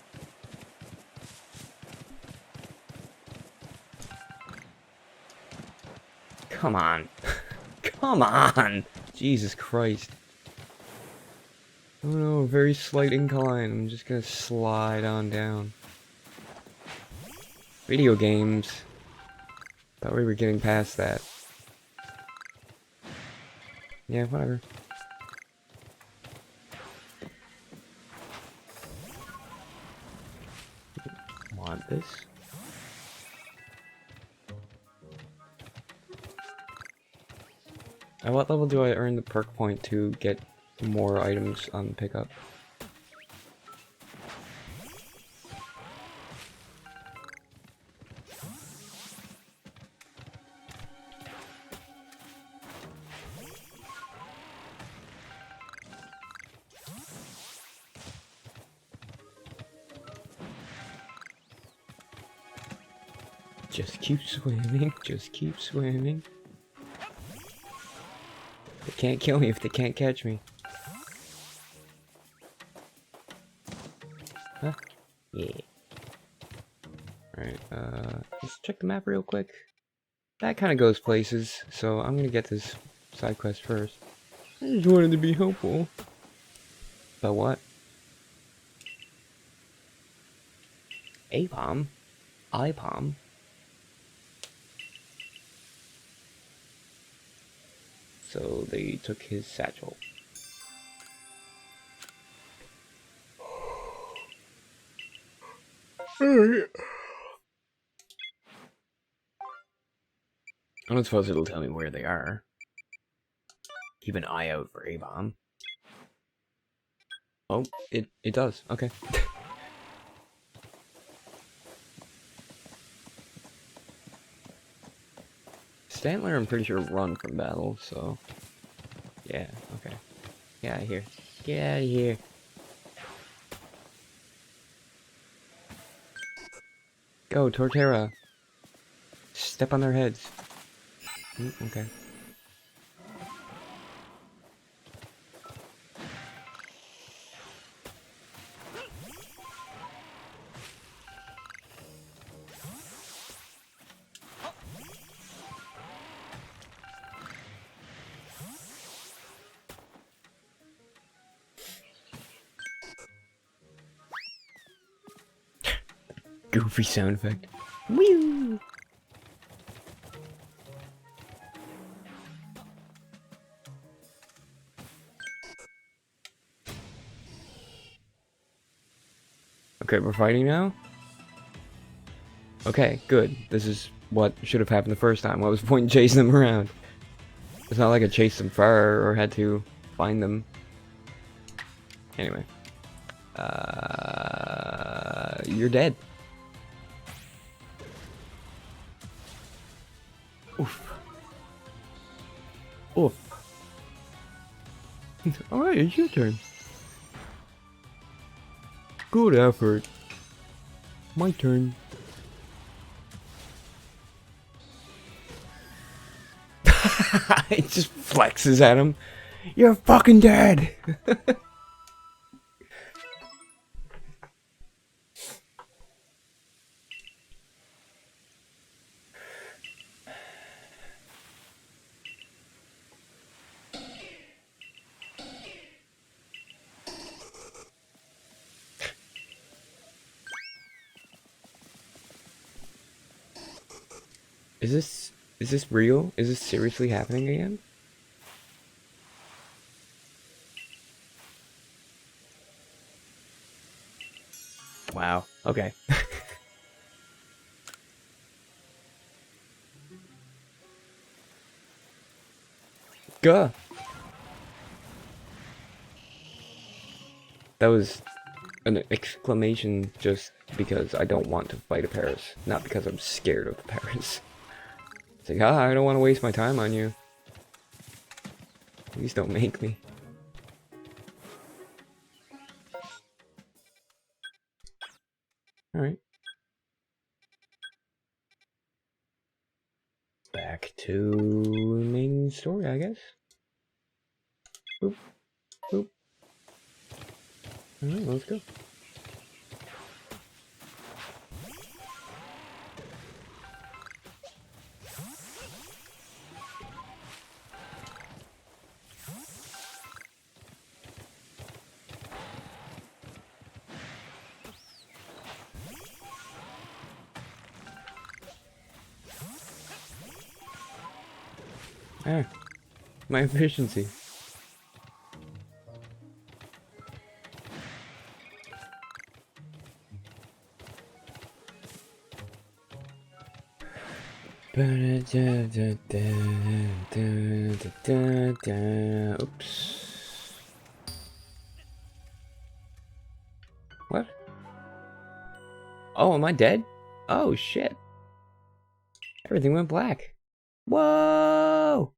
A: Come on. Come on! Jesus Christ. Oh no, very slight incline. I'm just gonna slide on down. Video games. Thought we were getting past that. Yeah, whatever. Want this? At what level do I earn the perk point to get more items on the pickup? Just keep swimming, just keep swimming. They can't kill me if they can't catch me. Huh? Yeah. Alright, let's check the map real quick. That kind of goes places, so I'm gonna get this side quest first. I just wanted to be helpful. But what? A-Palm? I-Palm? So they took his satchel. Alright. I don't suppose it'll tell me where they are. keep an eye out for A-Bomb. Oh, it does. Okay. Stantler, I'm pretty sure run from battle, so yeah. Okay. Get out of here. Get out of here. Go, Torterra. Step on their heads. Okay. Goofy sound effect. Woo! Okay, we're fighting now? Okay, good. This is what should have happened the first time. What was the point in chasing them around? It's not like I chased them far or had to find them. Anyway. You're dead. Oof. Oof. Alright, it's your turn. Good effort. My turn. It just flexes at him. You're fucking dead! Is this real? Is this seriously happening again? Wow. Okay. Gah. That was an exclamation just because I don't want to fight a Paris, not because I'm scared of the Paris. It's like, I don't want to waste my time on you. Please don't make me. Alright. Back to main story, I guess. Boop. Boop. Alright, let's go. Ah, my efficiency. Oops. What? Oh, am I dead? Oh, shit. Everything went black. Whoa!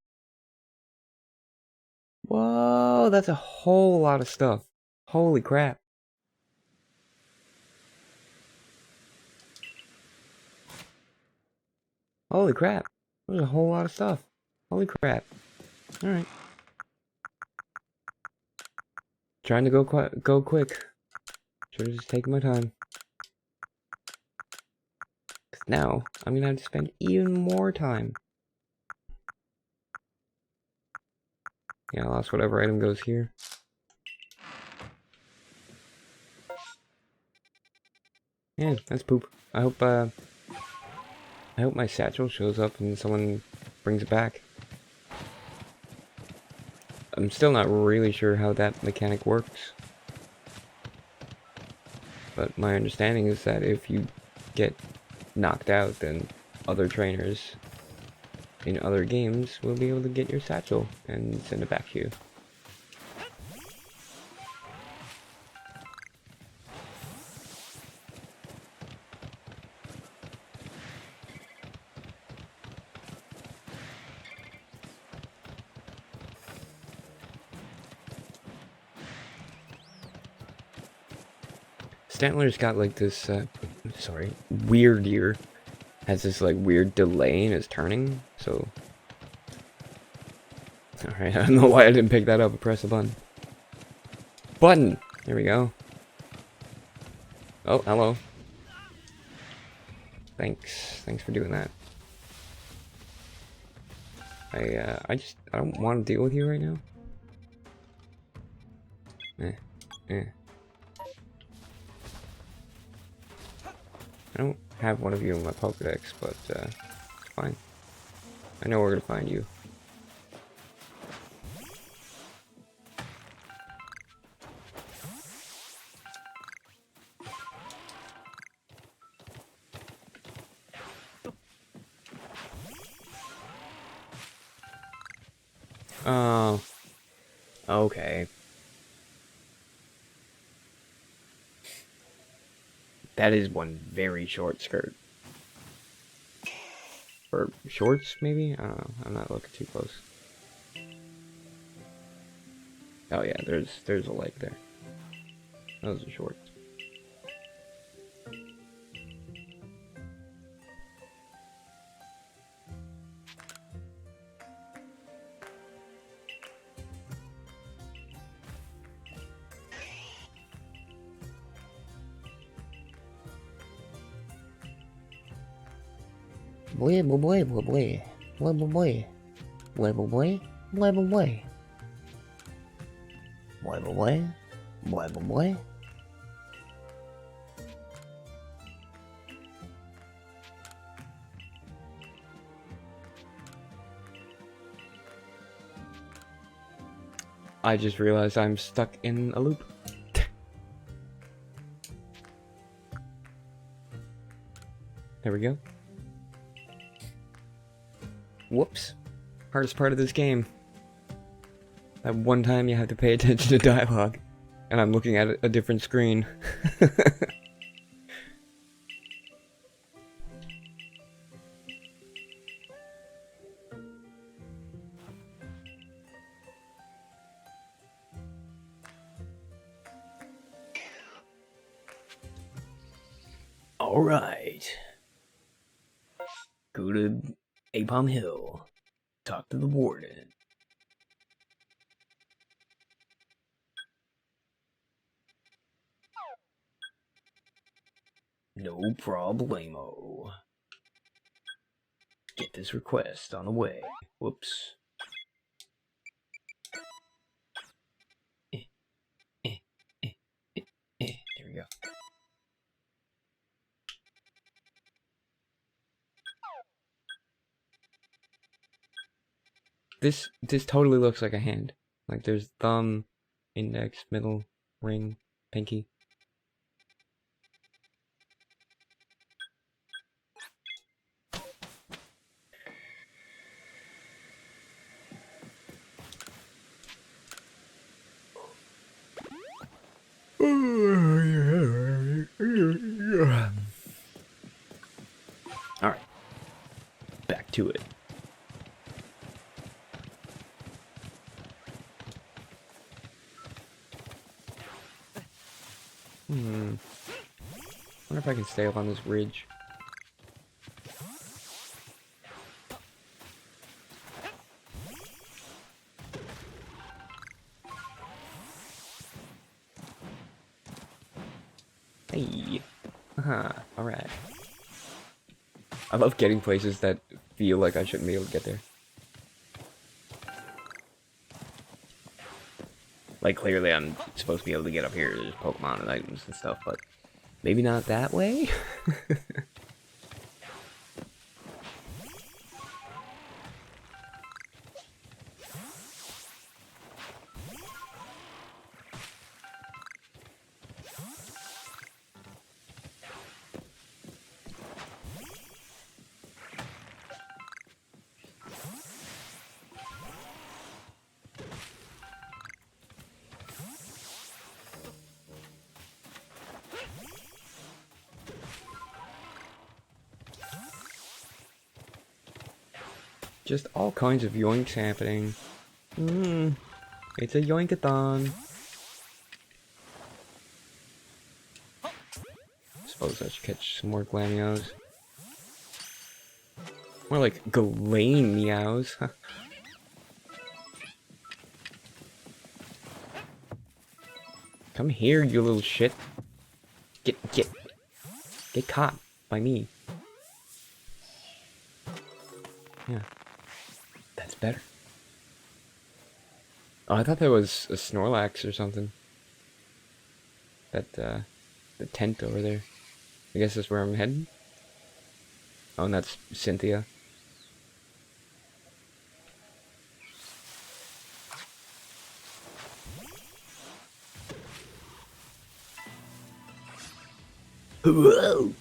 A: Whoa, that's a whole lot of stuff. Holy crap. Holy crap. There's a whole lot of stuff. Holy crap. Alright. Trying to go quick. Should've just taken my time. 'Cause now, I'm gonna have to spend even more time. Yeah, I lost whatever item goes here. Yeah, that's poop. I hope my satchel shows up and someone brings it back. I'm still not really sure how that mechanic works. But my understanding is that if you get knocked out, then other trainers in other games, we'll be able to get your satchel and send it back to you. Stantler's got like this, Wyrdeer has this like weird delay in his turning, so... Alright, I don't know why I didn't pick that up and press the button. Button! There we go. Oh, hello. Thanks for doing that. I don't want to deal with you right now. I don't have one of you in my Pokédex, but it's fine. I know where to find you. Oh. Okay. That is one very short skirt. Or shorts, maybe? I don't know. I'm not looking too close. Oh yeah, there's a leg there. Those are shorts.
B: Boy, boy, boy, boy, boy, boy, boy, boy, boy, boy, boy, boy, boy, boy, boy, boy, boy, boy, boy.
A: I just realized I'm stuck in a loop. There we go. Whoops. Hardest part of this game. That one time you have to pay attention to dialogue. And I'm looking at a different screen.
B: Alright. Go to Apom Hill. Talk to the warden. No problemo. Get this request on the way. Whoops. There we go.
A: This totally looks like a hand. Like there's thumb, index, middle, ring, pinky.
B: Alright. Back to it.
A: Wonder if I can stay up on this ridge. Hey. Alright. I love getting places that feel like I shouldn't be able to get there. Like, clearly I'm supposed to be able to get up here. There's Pokemon and items and stuff, but maybe not that way? just all kinds of yoinks happening. It's a yoinkathon. Suppose I should catch some more Glamios. More like Galane meows. Come here, you little shit. Get caught by me. Yeah. That's better. Oh, I thought that was a Snorlax or something. That, the tent over there. I guess that's where I'm heading. Oh, and that's Cynthia.
B: Whoa!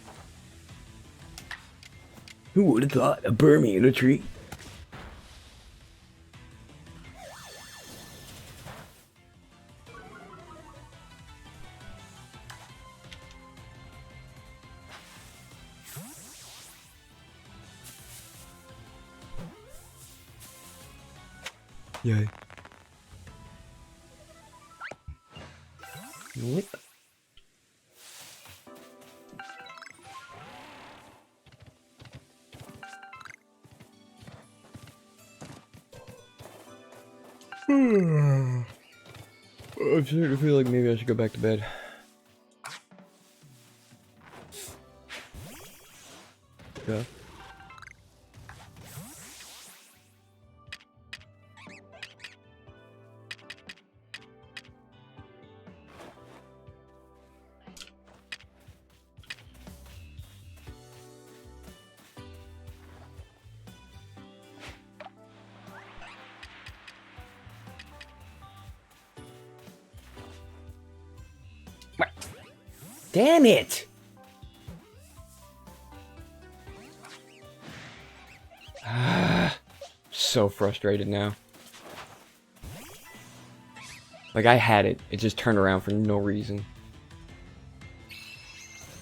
B: Who would have thought a Burmy in a tree?
A: Yay. What? I'm starting to feel like maybe I should go back to bed. Yeah.
B: Damn it!
A: So frustrated now. Like, I had it. It just turned around for no reason.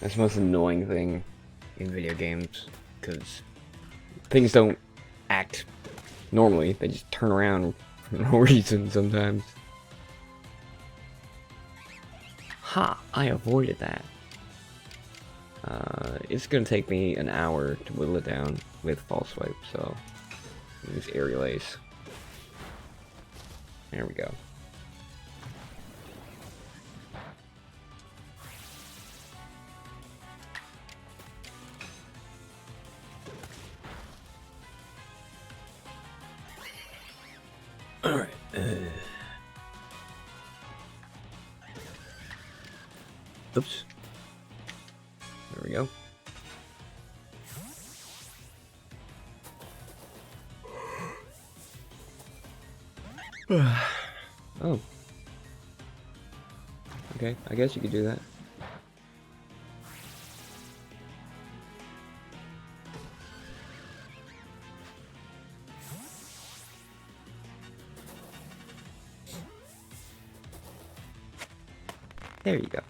A: That's the most annoying thing in video games, because things don't act normally. They just turn around for no reason sometimes. Ha! I avoided that. It's gonna take me an hour to whittle it down with false swipe, so use aerial ace. There we go.
B: Alright,
A: Oops. There we go. Oh. Okay, I guess you could do that. There you go.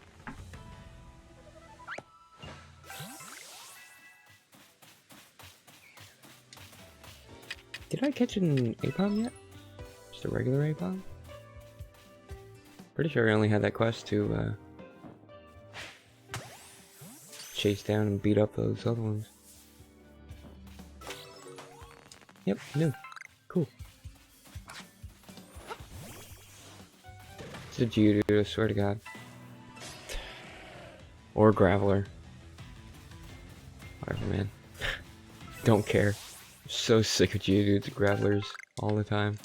A: Did I catch an Apom yet? Just a regular Apom? Pretty sure I only had that quest to chase down and beat up those other ones. Yep, new. Cool. It's a Geodude, I swear to God. Or Graveler. Whatever, man. Don't care. I'm so sick of Geodudes and Gravelers all the time.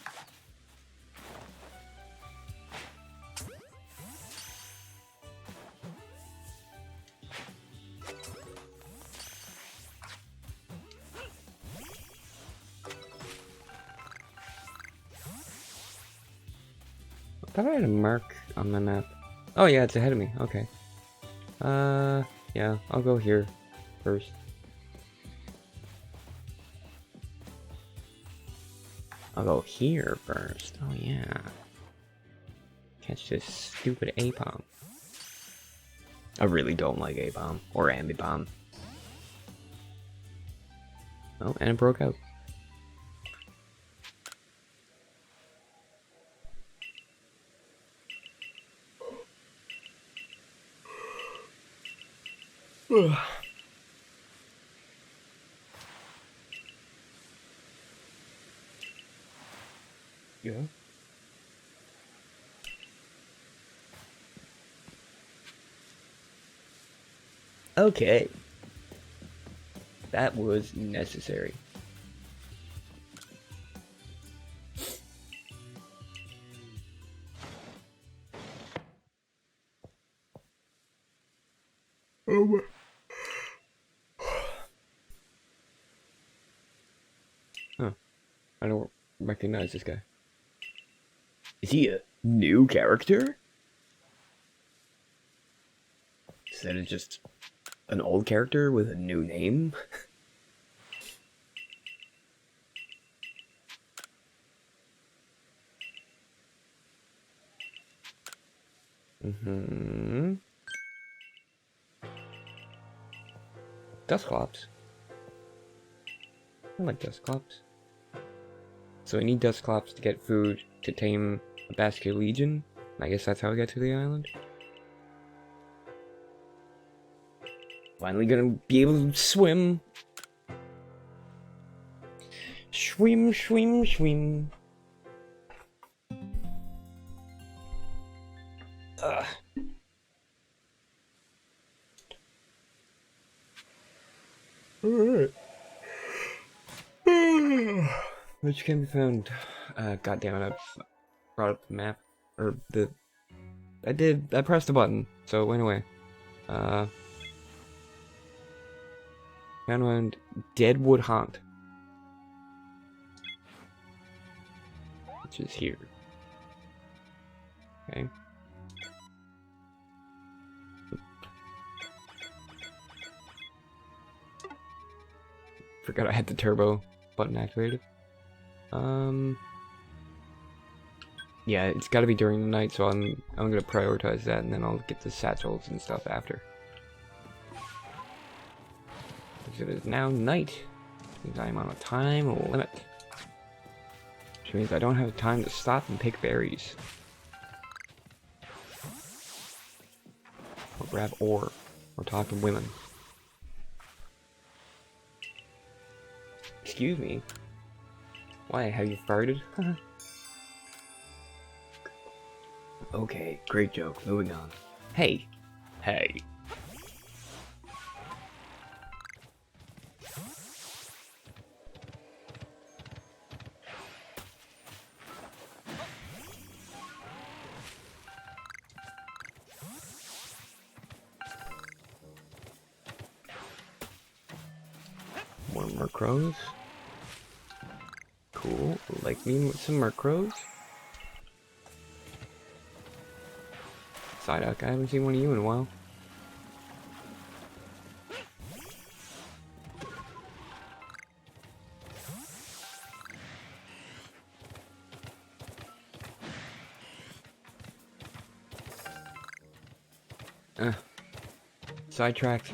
A: I thought I had a mark on my map. Oh yeah, it's ahead of me. Okay. Yeah, I'll go here first. I'll go here first. Oh yeah. Catch this stupid Apom. I really don't like Apom or Ambipom. Oh, and it broke out. Yeah. Okay. That was necessary. Oh. Huh. I don't recognize this guy. Is he a new character? Instead of just an old character with a new name? Mm-hmm. Dusclops. I like Dusclops. So I need Dusclops to get food to tame a Basket Legion. I guess that's how I get to the island. Finally gonna be able to swim. Swim, swim, swim. Ugh. Alright. Which can be found. God damn it, I brought up the map. Or the. I pressed the button, so it went away. Found Deadwood Haunt. Which is here. Okay. Forgot I had the turbo button activated. Yeah, it's got to be during the night, so I'm gonna prioritize that, and then I'll get the satchels and stuff after. Because it is now night, which means I'm on a time limit. Which means I don't have time to stop and pick berries. Or grab ore. Or talk to women. Excuse me. Why, have you farted? Okay, great joke. Moving on. Hey. Hey. More Murkrows. Cool. Like me with some Murkrows. Psyduck, I haven't seen one of you in a while. Sidetracked.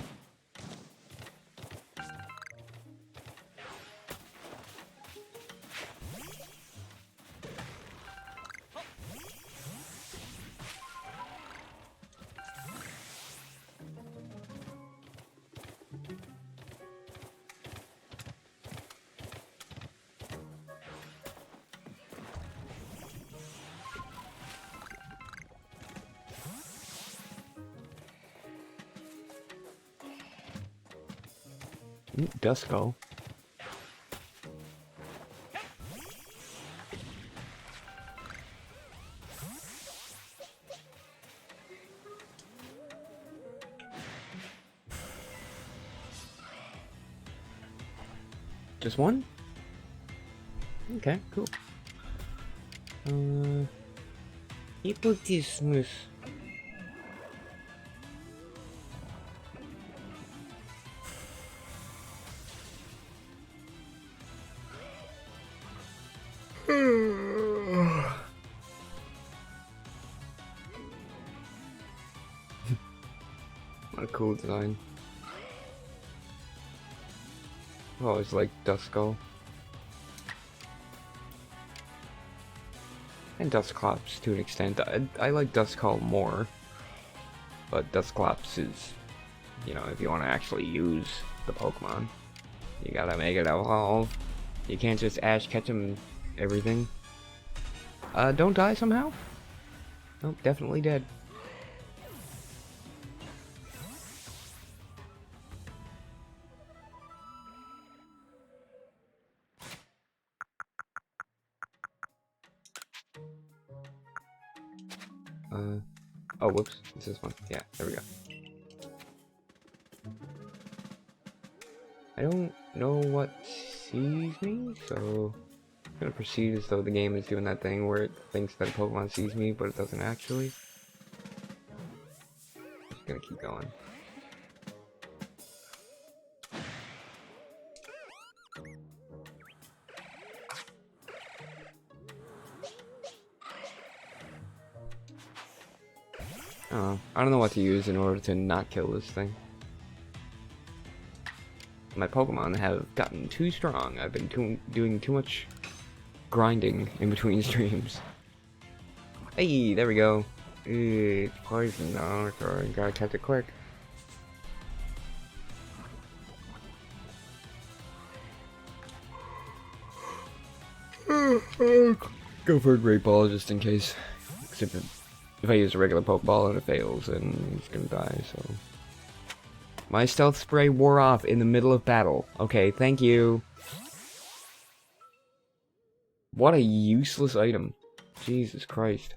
A: Duskull. Just one? Okay, cool. Hypotismus. What a cool design. I always like Duskull. And Dusclops to an extent. I like Duskull more. But Dusclops is you know, if you want to actually use the Pokemon, you gotta make it evolve. You can't just Ash catch him everything. Don't die somehow? Nope, definitely dead. Oh, whoops. This is one. Yeah, there we go. I don't know what sees me, so I'm gonna proceed as though the game is doing that thing where it thinks that a Pokemon sees me, but it doesn't actually. Just gonna keep going. I don't know what to use in order to not kill this thing. My Pokemon have gotten too strong. I've been doing too much grinding in between streams. Hey, there we go. It's poison. No, sorry, gotta catch it quick. Go for a Great Ball just in case. Except if I use a regular Pokeball and it fails, then he's gonna die, so. My stealth spray wore off in the middle of battle. Okay, thank you. What a useless item. Jesus Christ.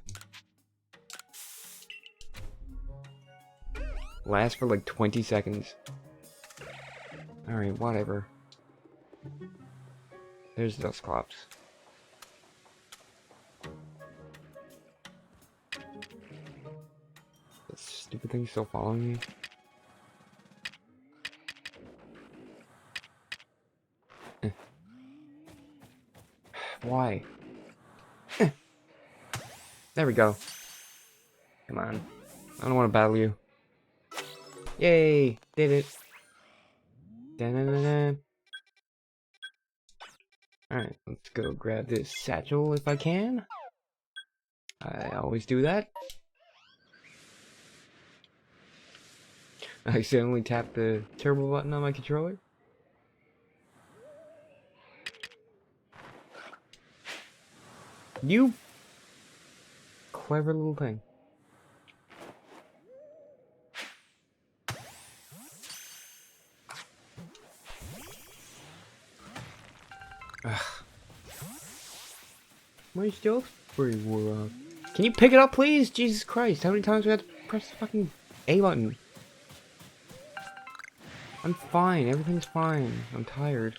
A: Lasts for like 20 seconds. Alright, whatever. There's Dusclops. That stupid thing still following me? Why? There we go. Come on. I don't want to battle you. Yay! Did it. Da-na-na-na. Alright, let's go grab this satchel if I can. I always do that. I accidentally tapped the turbo button on my controller. You clever little thing. Ugh. My stealth spray wore off. Can you pick it up, please? Jesus Christ, how many times do I have to press the fucking A button? I'm fine, everything's fine. I'm tired.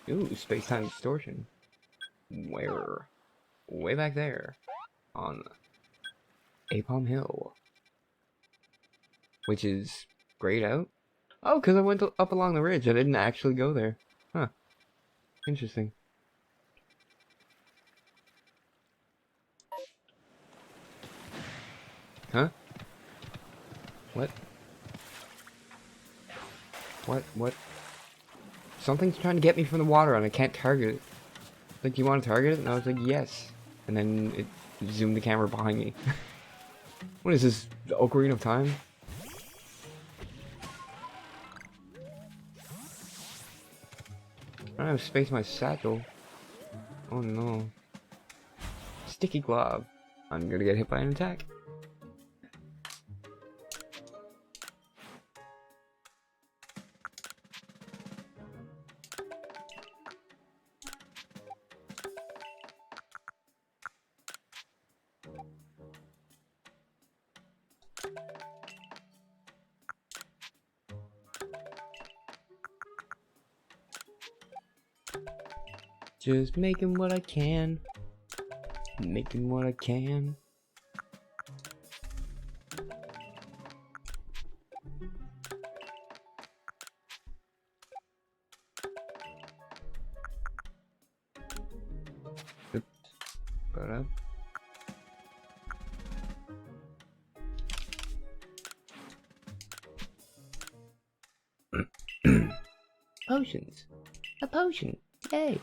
A: Ooh, space-time distortion. Where? Way back there. On Apom Hill. Which is grayed out? Oh, because I went up along the ridge. I didn't actually go there. Huh. Interesting. Huh? What? What? Something's trying to get me from the water and I can't target it. Like, you want to target it? And I was like, yes. And then it zoomed the camera behind me. What is this? The Ocarina of Time? I don't have space in my satchel. Oh no. Sticky glove. I'm gonna get hit by an attack. Just making what I can. Making what I can. Oops. Got up. potions. A potion. Yay.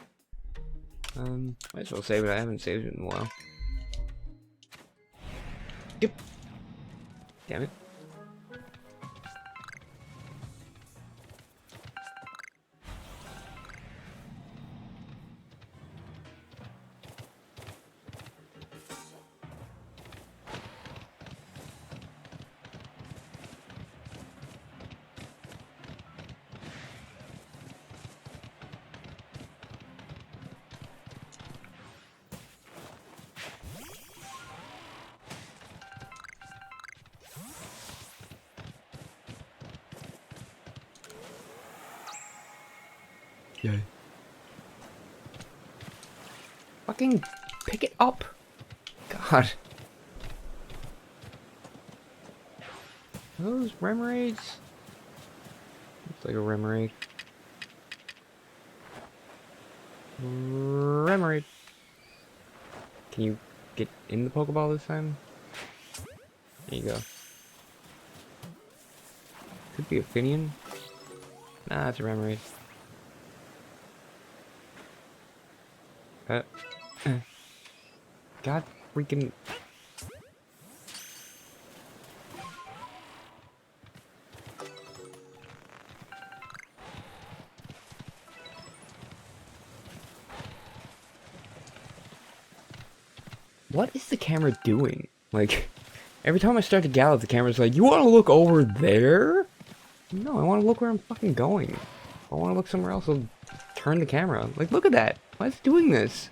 A: Might as well save it. I haven't saved it in a while. Yep. Damn it. Yay. Fucking pick it up. God. Are those Remoraid's? Looks like a Remoraid. Remoraid. Can you get in the Pokeball this time? There you go. Could be a Finian. Nah, it's a Remoraid. God freaking... What is the camera doing? Like, every time I start to gallop, the camera's like, you want to look over there? No, I want to look where I'm fucking going. If I want to look somewhere else, I'll turn the camera. Like, look at that. Why is it doing this?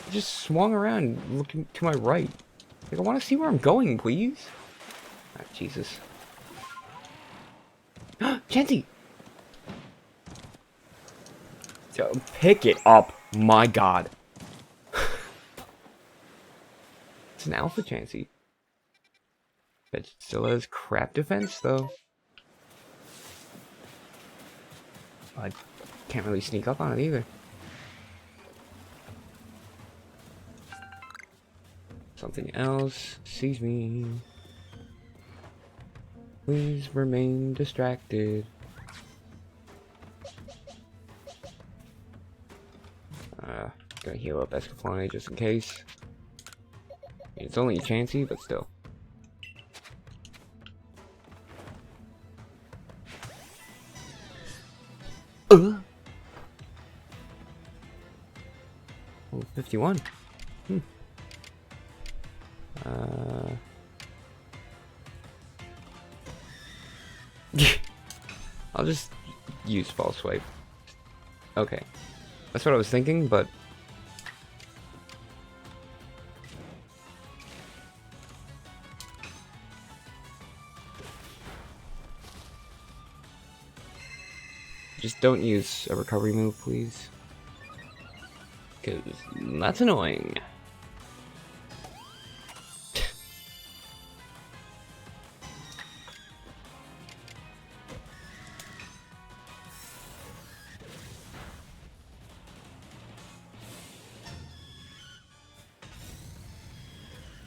A: It just swung around looking to my right. Like, I want to see where I'm going, please. Ah, Jesus. Chansey! Pick it up. My God. It's an alpha Chansey. Bet it still has crap defense, though. I can't really sneak up on it either. Something else sees me. Please remain distracted. Gonna heal up Escaflowne just in case. It's only a Chansey, but still. Oh, 51. I'll just use False Swipe. Okay. That's what I was thinking, but... Just don't use a recovery move, please. Because that's annoying.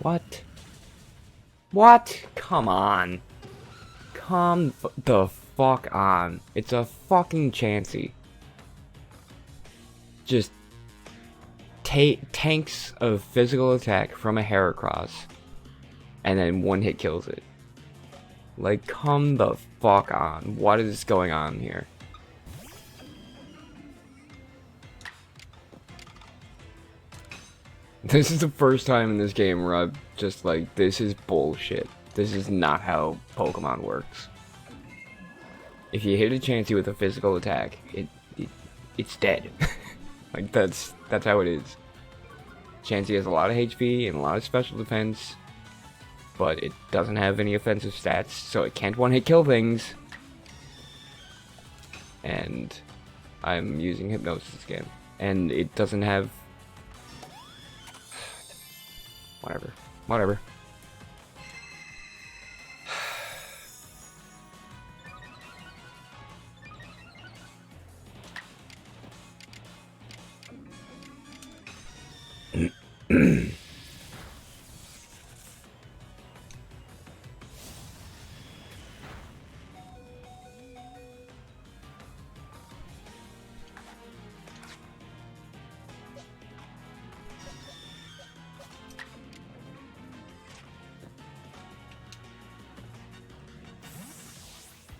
A: What? What? Come on. Come the fuck on. It's a fucking Chansey. Just tanks a physical attack from a Heracross and then one hit kills it. Like, come the fuck on. What is going on here? This is the first time in this game where I'm just like, this is bullshit. This is not how Pokemon works. If you hit a Chansey with a physical attack, it's dead. Like, that's how it is. Chansey has a lot of HP and a lot of special defense, but it doesn't have any offensive stats, so it can't one-hit kill things. And I'm using Hypnosis again. And it doesn't have... Whatever.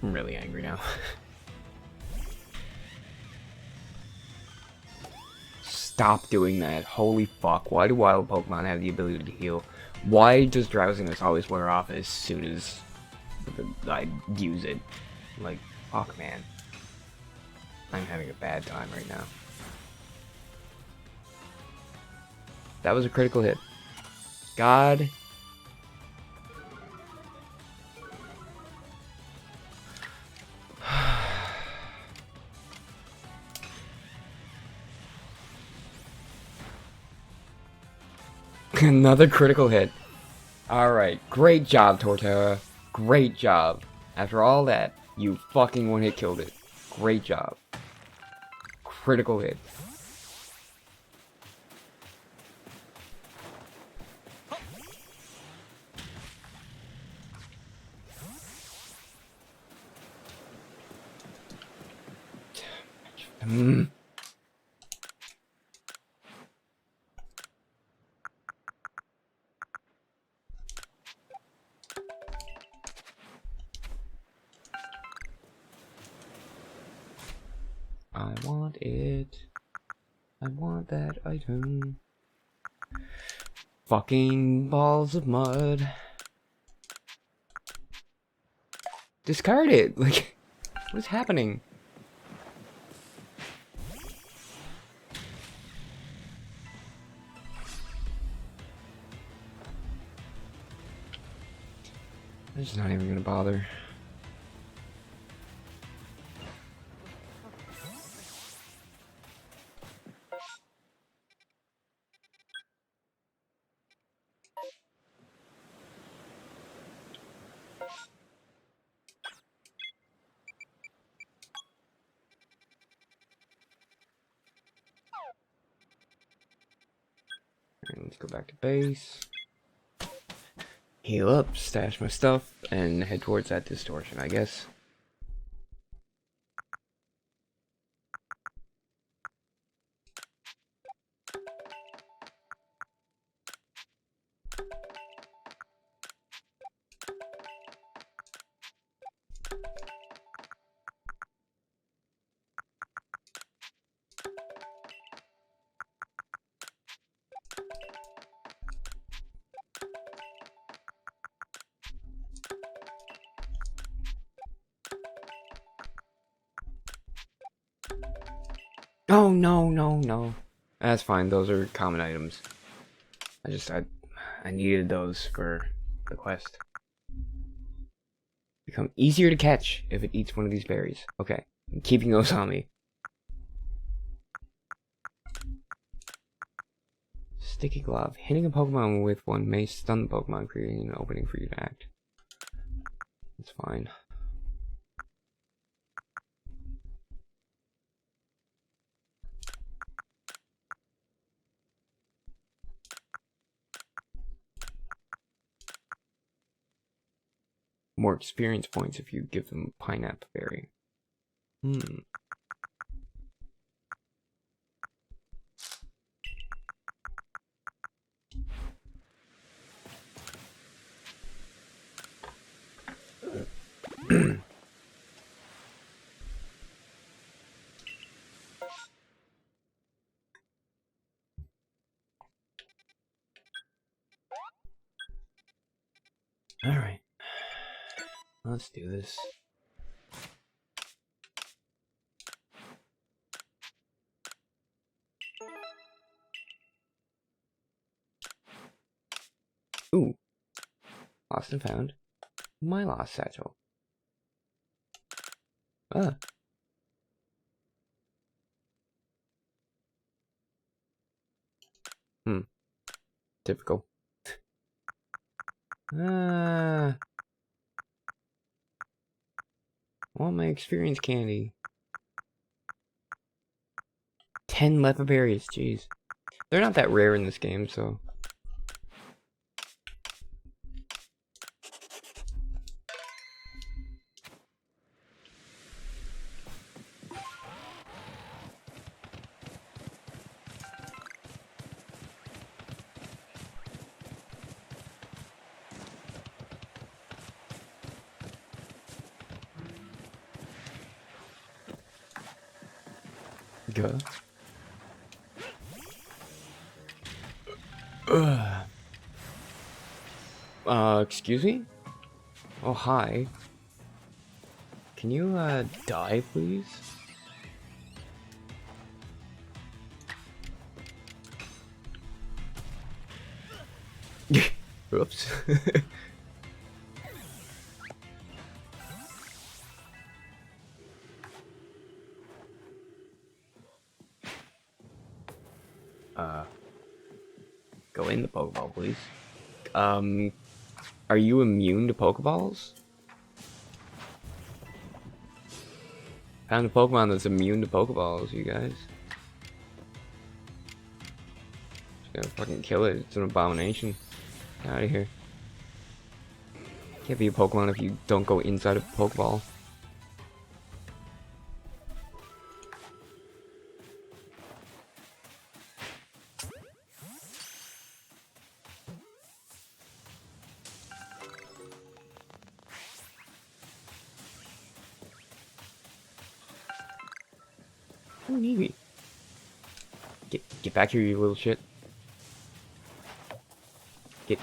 A: I'm really angry now. Stop doing that. Holy fuck. Why do wild Pokemon have the ability to heal? Why does drowsiness always wear off as soon as I use it? Like, fuck, man. I'm having a bad time right now. That was a critical hit. God. Another critical hit. Alright, great job, Torterra. Great job. After all that, you fucking one-hit killed it. Great job. Critical hit. I want it. I want that item. Fucking balls of mud. Discard it! Like, what is happening? I'm just not even gonna bother. Alright, let's go back to base. Heal up, stash my stuff, and head towards that distortion, I guess. Oh, no, no, no. That's fine, those are common items. I needed those for the quest. Become easier to catch if it eats one of these berries. Okay, I'm keeping those on me. Sticky Glove. Hitting a Pokemon with one may stun the Pokemon, creating an opening for you to act. That's fine. More experience points if you give them Pineapple Berry. Alright. Let's do this. Ooh. Lost and found. My lost satchel. Ah. Typical. I want my experience candy. 10 leopard berries, jeez. They're not that rare in this game, so. Good. Excuse me? Oh, hi. Can you, die, please? Oops. Go in the Pokeball, please. Are you immune to Pokeballs? Found a Pokemon that's immune to Pokeballs, you guys. Just gotta fucking kill it. It's an abomination. Get out of here. Can't be a Pokemon if you don't go inside a Pokeball. Oh, neat. Get back here, you little shit. Get.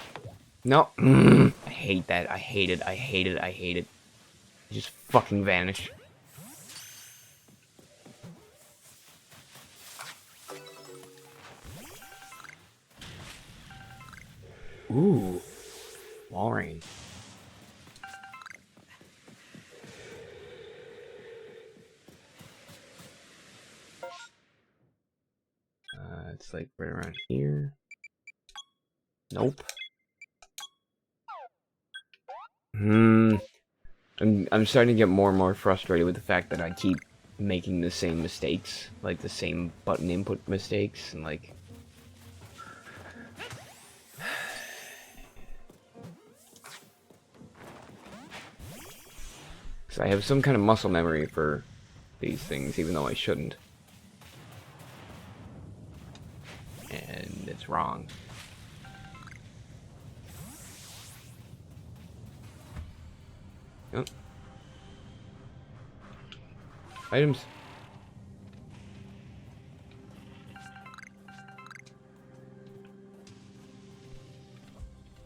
A: No. I hate that. I hate it. I hate it. I hate it. Just fucking vanish. Ooh. Walrein. It's like right around here. Nope. I'm starting to get more and more frustrated with the fact that I keep making the same mistakes, like the same button input mistakes, and like because I have some kind of muscle memory for these things, even though I shouldn't. And it's wrong. Oh. Items.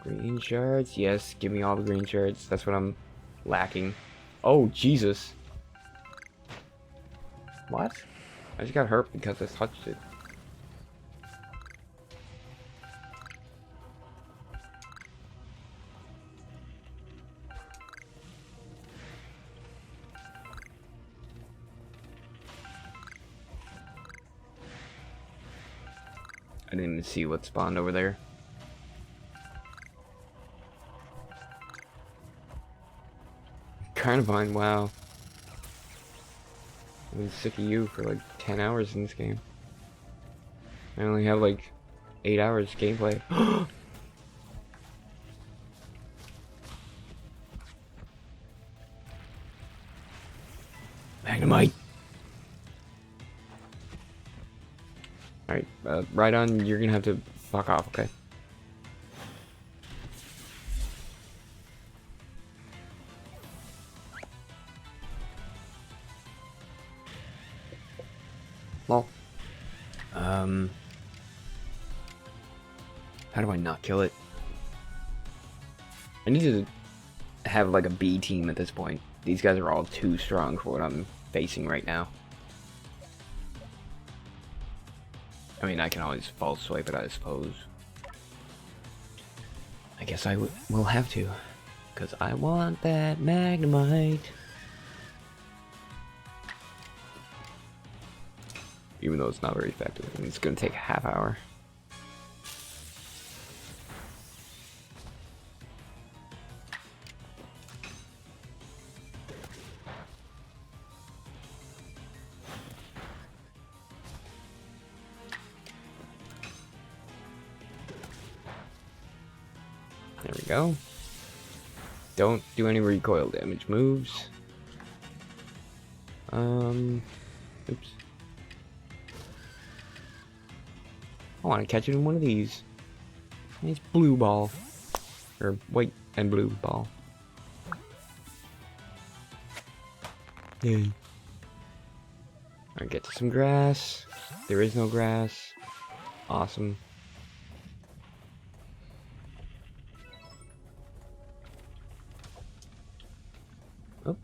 A: Green shards. Yes, give me all the green shards. That's what I'm lacking. Oh, Jesus. What? I just got hurt because I touched it. I didn't even see what spawned over there. Carnivine, wow. I've been sick of you for like 10 hours in this game. I only have like 8 hours gameplay. Magnemite! Alright, right on, you're gonna have to fuck off, okay? Well, how do I not kill it? I need to have like a B team at this point. These guys are all too strong for what I'm facing right now. I mean, I can always false swipe it, I suppose. I guess I will have to, because I want that Magnemite. Even though it's not very effective, and it's going to take a half hour. There we go. Don't do any recoil damage moves. Oops. I want to catch it in one of these. Nice blue ball. Or white and blue ball. Yay. Alright, get to some grass. There is no grass. Awesome. Oh.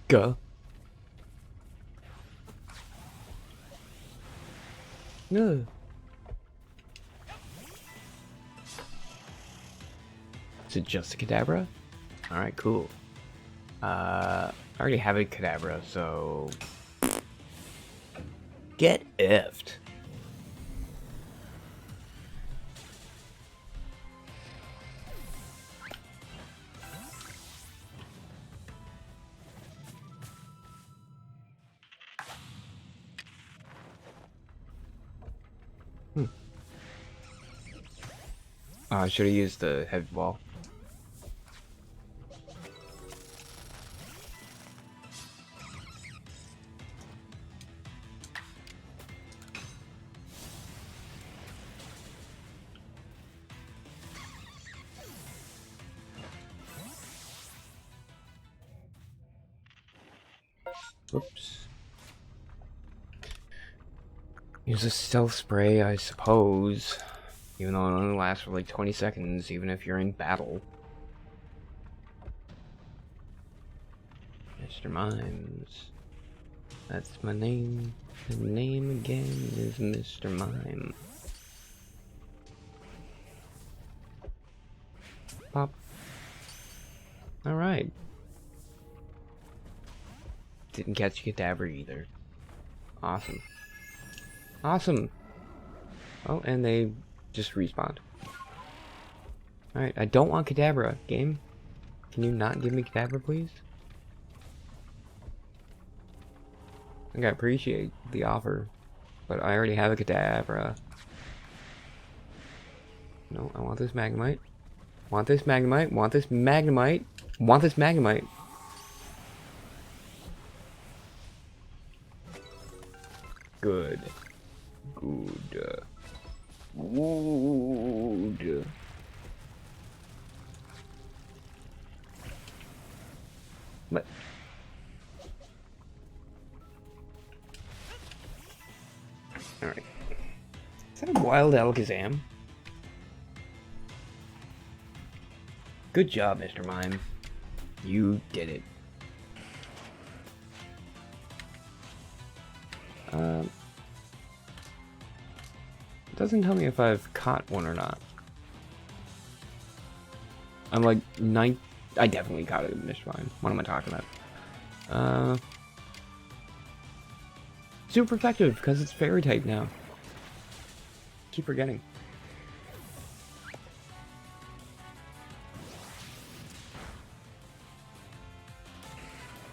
A: Go. No. Is it just a Kadabra? Alright, cool. I already have a Kadabra, so... Get effed. I should have used the heavy ball. Oops. Use a stealth spray, I suppose. Even though it only lasts for like 20 seconds, even if you're in battle. Mr. Mimes. That's my name. His name again is Mr. Mime. Pop. Alright. Didn't catch Kadabra either. Awesome. Awesome! Oh, and they just respawned. Alright, I don't want Kadabra, game. Can you not give me Kadabra, please? I appreciate the offer, but I already have a Kadabra. No, I want this Magnemite. Want this Magnemite. Want this Magnemite. Want this Magnemite. Good. Good. Good. But alright. Is that a wild Alakazam? Good job, Mr. Mime. You did it. It doesn't tell me if I've caught one or not. I'm like I definitely caught it, Mr. Mime. What am I talking about? Super effective because it's fairy type now. Keep forgetting.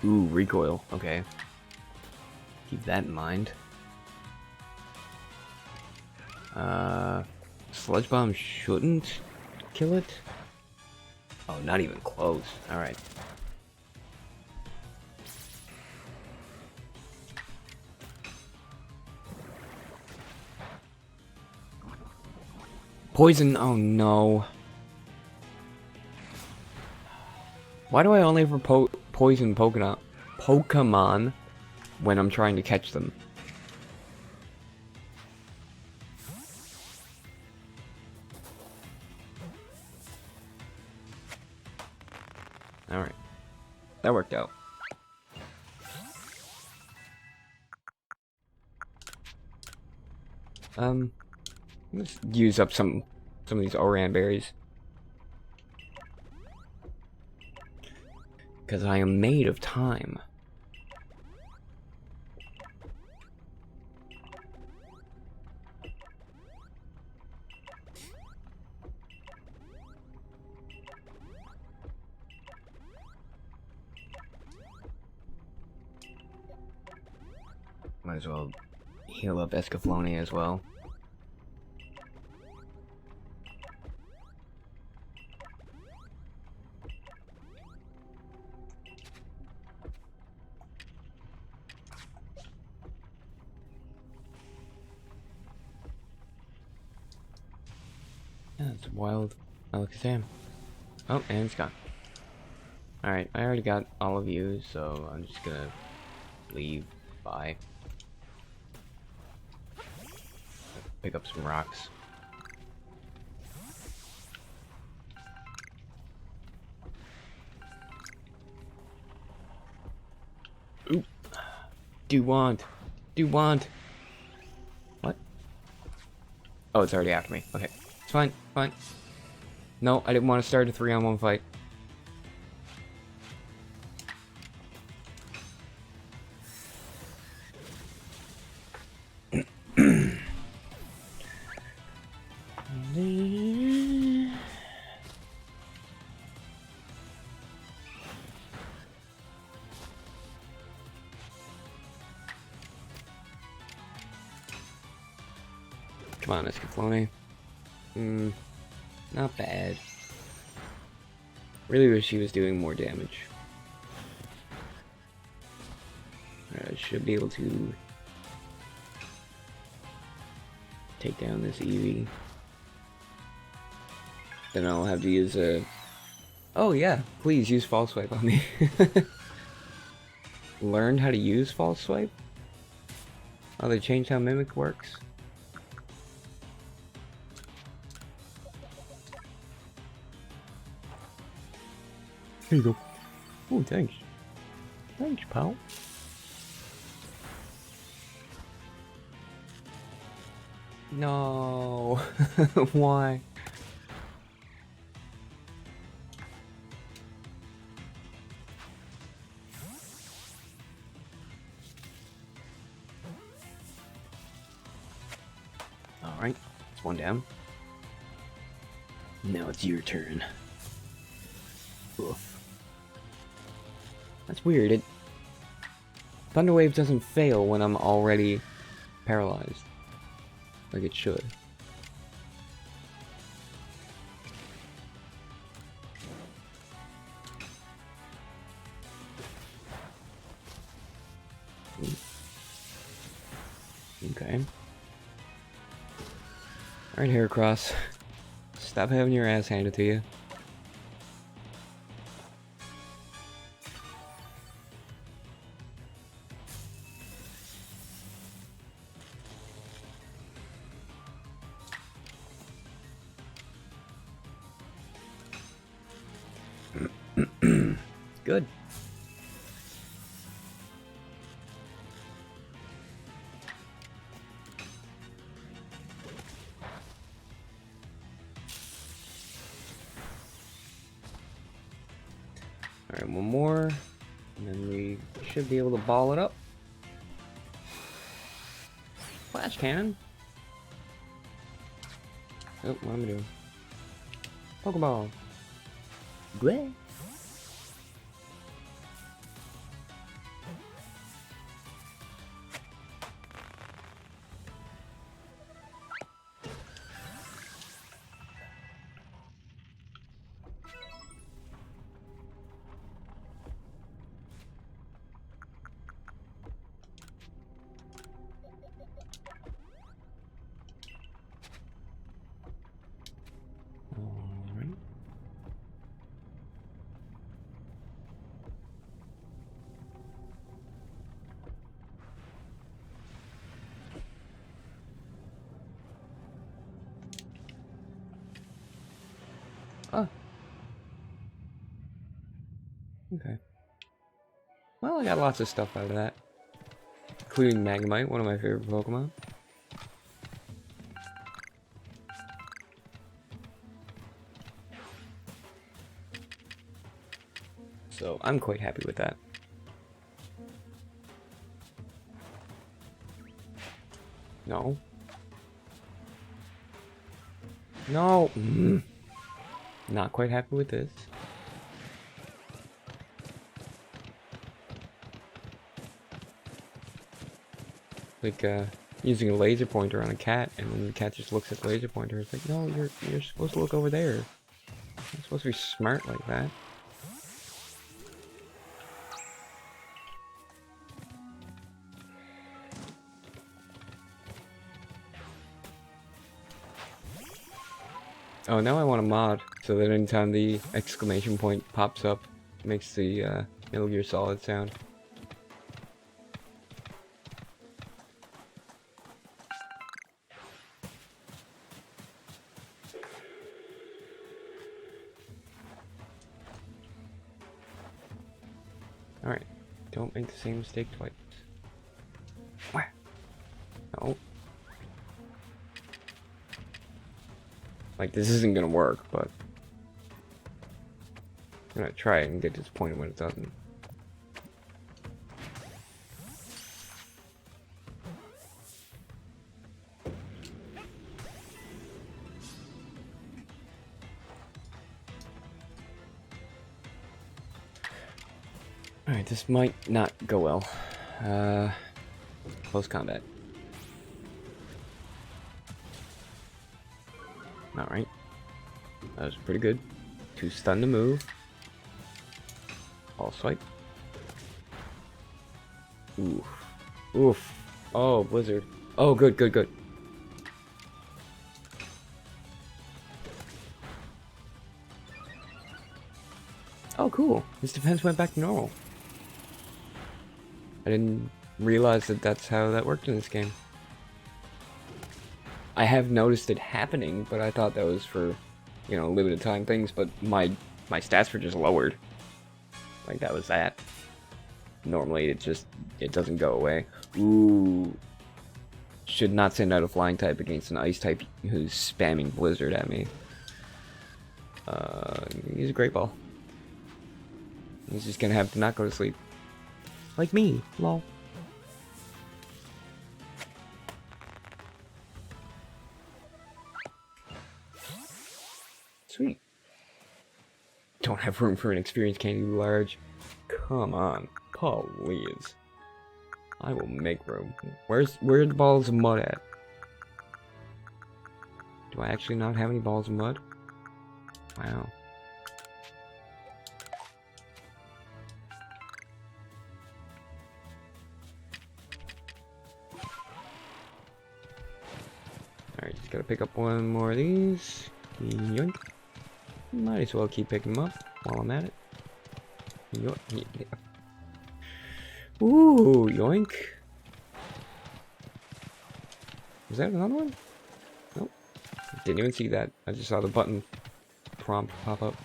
A: Ooh, recoil. Okay. Keep that in mind. Sludge Bomb shouldn't kill it. Oh, not even close. Alright. Poison. Oh no. Why do I only ever poison Pokemon when I'm trying to catch them? Alright. That worked out. Let's use up some of these Oran berries. Because I am made of time. Might as well heal up Escaflowne as well. Yeah, it's wild Alakazam. Oh, and it's gone. Alright, I already got all of you, so I'm just gonna leave. Bye. Pick up some rocks. Oop. Do want. What? Oh, it's already after me. Okay. It's fine. No, I didn't want to start a 3-on-1 fight. Come on, Escaflowne. Not bad. Really wish he was doing more damage. I should be able to take down this Eevee. Then I'll have to use a... Oh yeah, please use False Swipe on me. Learned how to use False Swipe? Oh, they changed how Mimic works? Here you go. Oh, thanks. Thanks, pal. No. Why? Alright, it's one down. Now it's your turn. Oof. That's weird. Thunder Wave doesn't fail when I'm already paralyzed. Like it should. Okay. Alright, Heracross. Stop having your ass handed to you. Good. Alright, one more. And then we should be able to ball it up. Flash cannon. Oh, what am I doing? Pokeball. Great. Oh. Okay. Well, I got lots of stuff out of that. Including Magnemite, one of my favorite Pokemon. So, I'm quite happy with that. No. No! Not quite happy with this. Like, using a laser pointer on a cat, and when the cat just looks at the laser pointer, it's like, no, you're supposed to look over there. You're supposed to be smart like that. Oh, now I want a mod, so that anytime the exclamation point pops up, it makes the Metal Gear Solid sound. Alright, don't make the same mistake twice. No. Like, this isn't gonna work, but I'm gonna try it and get disappointed when it doesn't. Alright, this might not go well. Close combat. Alright. That was pretty good. 2 stun to move. All swipe. Oof. Oof. Oh, Blizzard. Oh, good, good, good. Oh, cool. His defense went back to normal. I didn't realize that that's how that worked in this game. I have noticed it happening, but I thought that was for, you know, limited time things, but my stats were just lowered. Like, that was that. Normally, it doesn't go away. Ooh. Should not send out a flying type against an ice type who's spamming Blizzard at me. Use a Great Ball. He's just gonna have to not go to sleep. Like me, lol. Sweet. Don't have room for an experience candy large. Come on, please. I will make room. Where are the balls of mud at? Do I actually not have any balls of mud? Wow. Alright, just gotta pick up one more of these. Yoink. Might as well keep picking them up while I'm at it. Yoink. Yeah. Ooh, yoink. Was that another one? Nope. Didn't even see that. I just saw the button prompt pop up.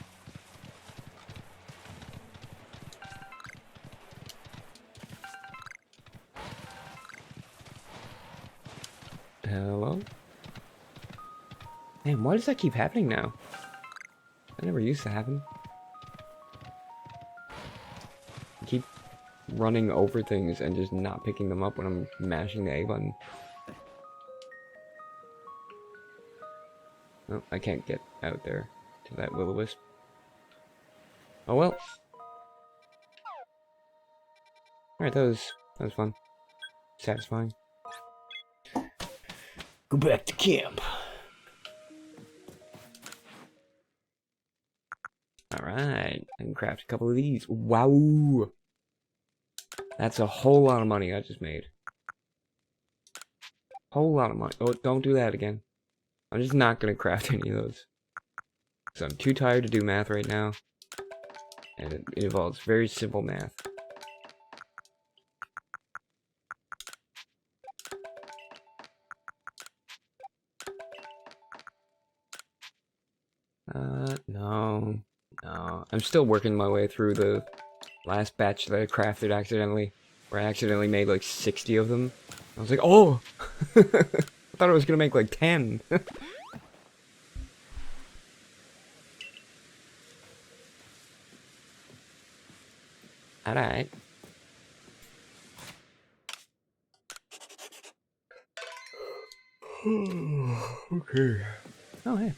A: Hello? Man, why does that keep happening now? That never used to happen. I keep running over things and just not picking them up when I'm mashing the A button. Oh, I can't get out there to that will-o-wisp. Oh well. Alright, that was fun. Satisfying. Go back to camp. Alright, I can craft a couple of these. Wow! That's a whole lot of money I just made. Whole lot of money. Oh, don't do that again. I'm just not gonna craft any of those. So I'm too tired to do math right now. And it involves very simple math. No. No. I'm still working my way through the last batch that I crafted accidentally. Where I accidentally made like 60 of them. I was like, oh! I thought I was gonna make like 10. Alright. Okay. Oh, hey.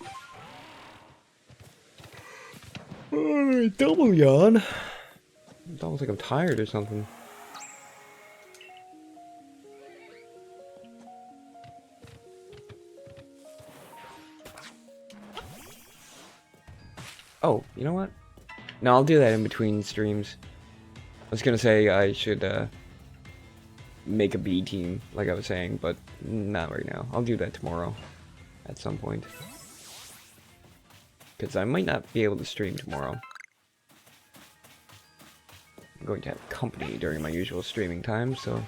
A: Double yawn. It's almost like I'm tired or something. Oh, you know what? No, I'll do that in between streams. I was gonna say I should make a B team, like I was saying, but not right now. I'll do that tomorrow, at some point. because I might not be able to stream tomorrow. I'm going to have company during my usual streaming time, so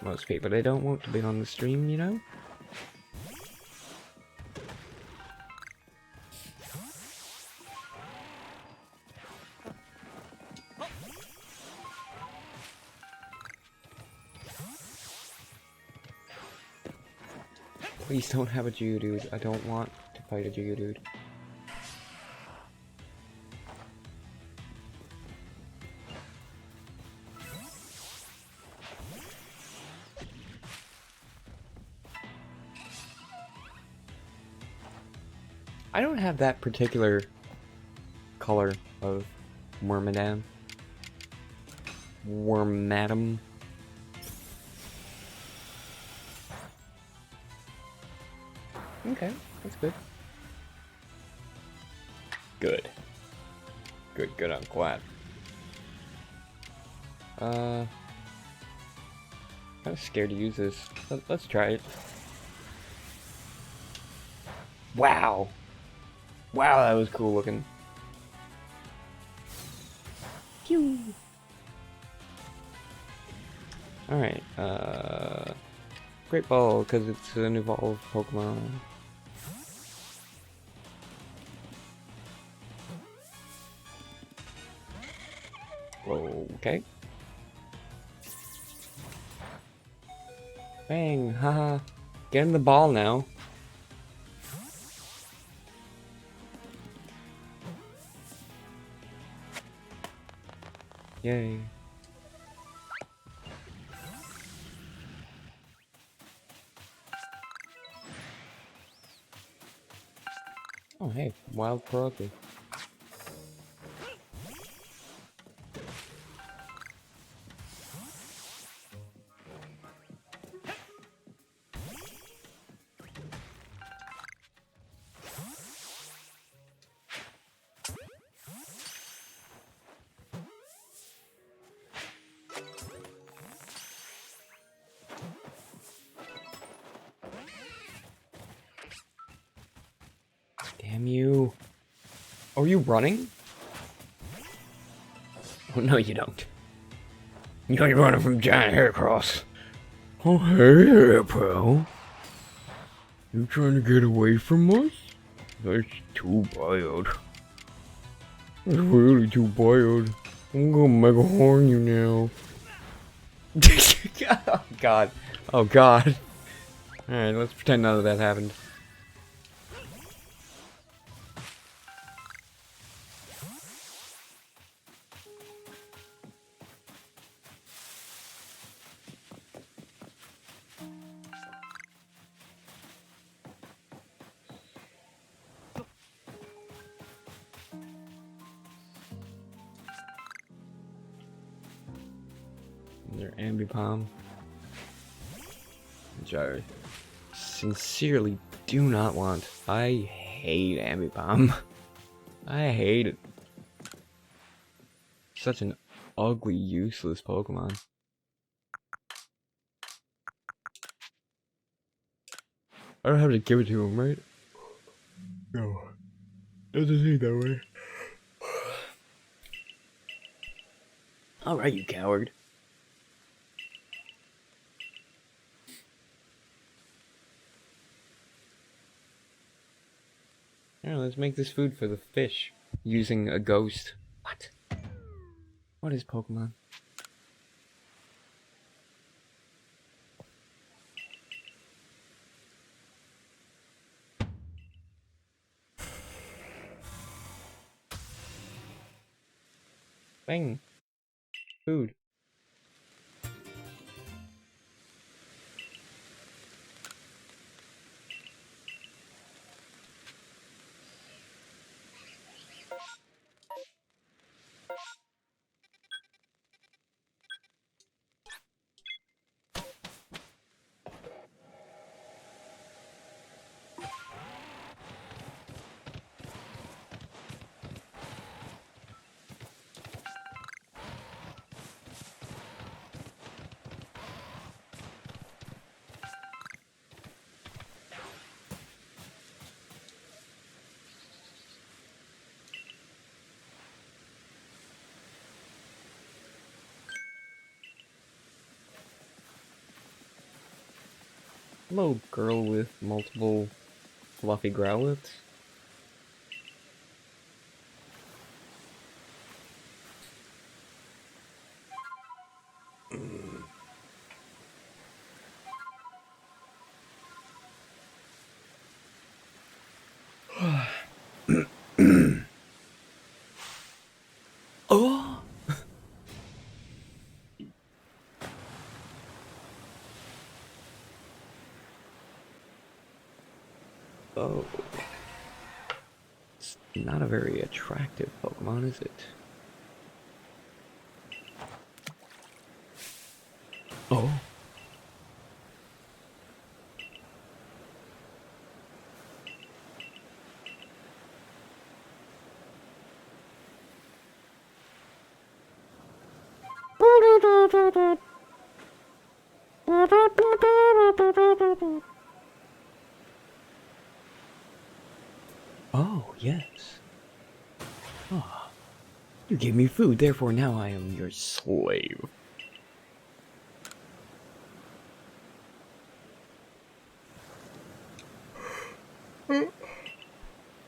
A: most people, they don't want to be on the stream, you know? Please don't have a Geodude. I don't want to fight a Geodude. I don't have that particular color of Wormadam. Wormadam. Okay, that's good. Good. Good, I'm glad. Kinda scared to use this. Let's try it. Wow! Wow, that was cool looking. Pew! Alright, Great Ball, because it's an evolved Pokemon. Okay. Bang, haha. Get in the ball now. Yay. Oh hey, wild Coronet. Damn you. Are you running? Oh, no, you don't. You're running from giant Heracross. Oh, hey there, bro. You trying to get away from us? That's too wild. That's really too wild. I'm gonna mega horn you now. Oh, God. Oh, God. Alright, let's pretend none of that happened. Their Ambipom, which I sincerely do not want. I hate Ambipom. I hate it. Such an ugly, useless Pokemon. I don't have to give it to him, right? No. Doesn't seem that way. Alright, you coward. Yeah, let's make this food for the fish using a ghost. What? What is Pokemon? Bang. Food. Hello, girl with multiple fluffy Growlithes. Oh! Oh. It's not a very attractive Pokemon, is it? Oh. Oh, yes. Ah, you gave me food, therefore now I am your slave.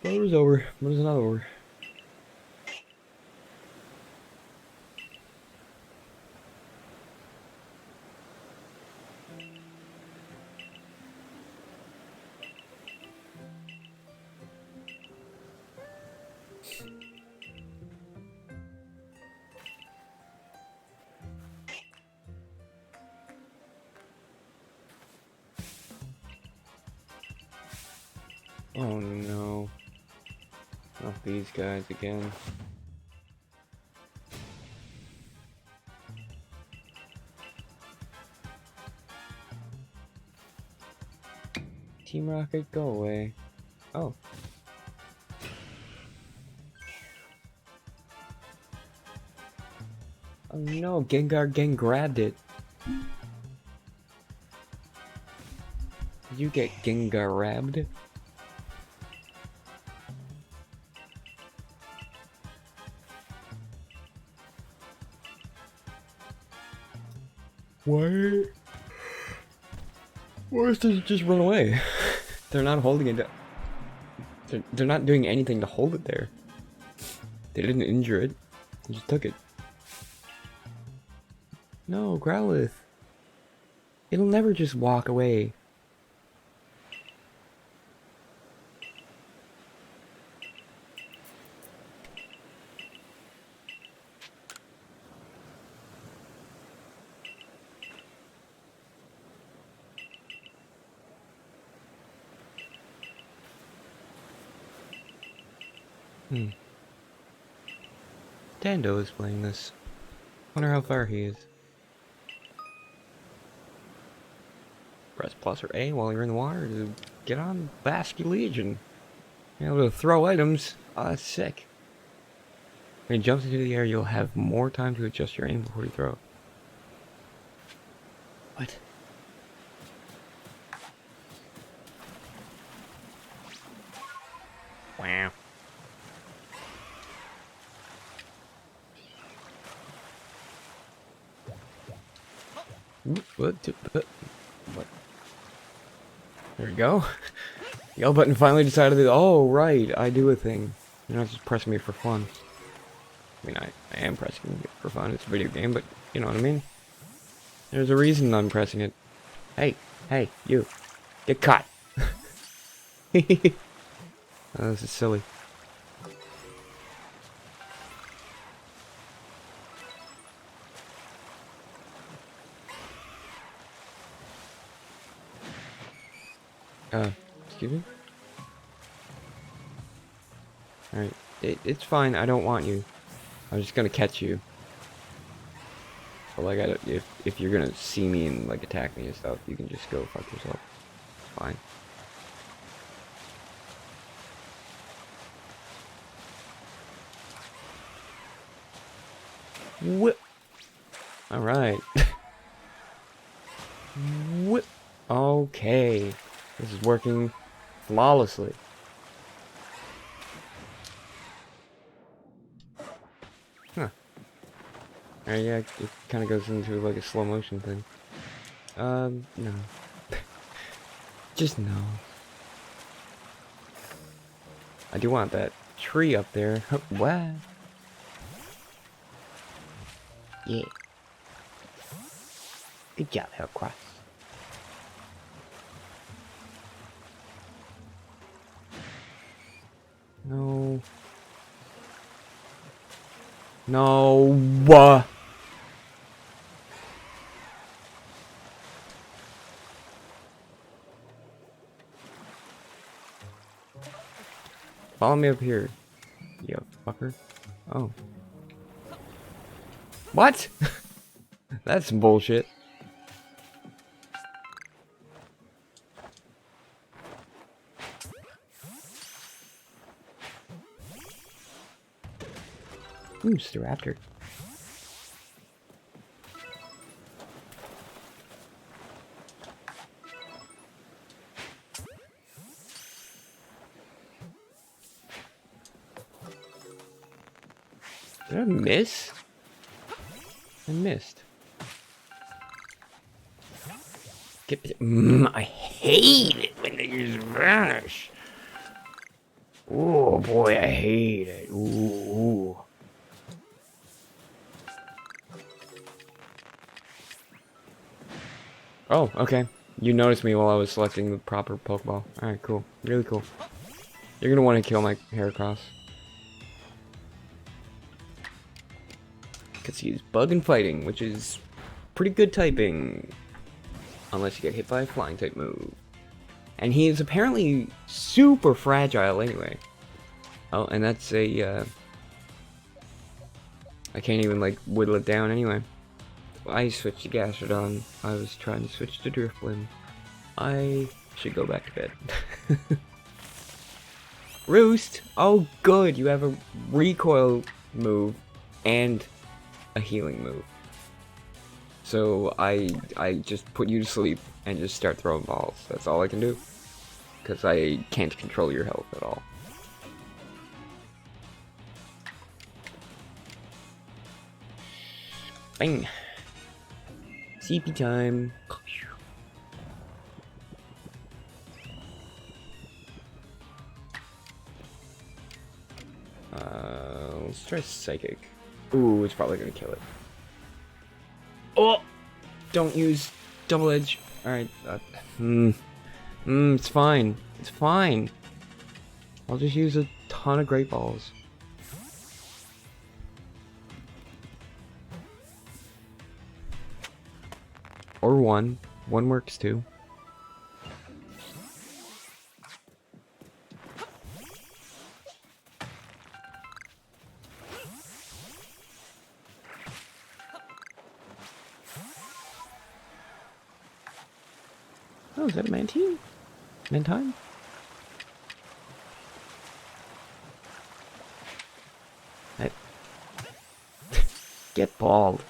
A: Flower's over. There's another one. Oh no. Not these guys again. Team Rocket, go away. Oh. Oh no, Gengar gang grabbed it. Did you get Gengar grabbed? Why? Why does it just run away? They're not holding it. They're not doing anything to hold it there. They didn't injure it. They just took it. No, Growlithe. It'll never just walk away. Dando is playing this. Wonder how far he is. Press plus or A while you're in the water to get on Basculegion. You're able to throw items. Oh, that's sick. When he jumps into the air, you'll have more time to adjust your aim before you throw. What? Wow. What? There we go. The L button finally decided that, oh, right, I do a thing. You're not just pressing me for fun. I mean, I am pressing it for fun. It's a video game, but you know what I mean? There's a reason I'm pressing it. Hey, you. Get caught. Oh, this is silly. Excuse me? Alright, it's fine, I don't want you. I'm just gonna catch you. But like, if you're gonna see me and like attack me and stuff, you can just go fuck yourself. Fine. Whip. Alright. Whip. Okay. This is working flawlessly. Huh. Alright, yeah, it kind of goes into like a slow motion thing. No. Just no. I do want that tree up there. What? Yeah. Good job, Hellcross. No. No. Follow me up here, you fucker. Oh. What? That's some bullshit. Ooh, it's the raptor. Did I miss? I missed. I hate it when they just vanish. Oh boy, I hate it. Ooh. Oh, okay. You noticed me while I was selecting the proper Pokeball. Alright, cool. Really cool. You're gonna want to kill my Heracross. Because he's bug and fighting, which is pretty good typing. Unless you get hit by a flying type move. And he is apparently super fragile anyway. Oh, and that's a, I can't even, like, whittle it down anyway. I switched to Gastrodon. I was trying to switch to Drifblim. I should go back to bed. Roost! Oh, good! You have a recoil move and a healing move. So I just put you to sleep and just start throwing balls. That's all I can do. Because I can't control your health at all. Bang! CP time. Let's try Psychic. Ooh, it's probably gonna kill it. Oh! Don't use Double Edge. Alright. It's fine. It's fine. I'll just use a ton of Great Balls. Or one. One works too. Oh, is that a Mantine? Mantine? Get balled.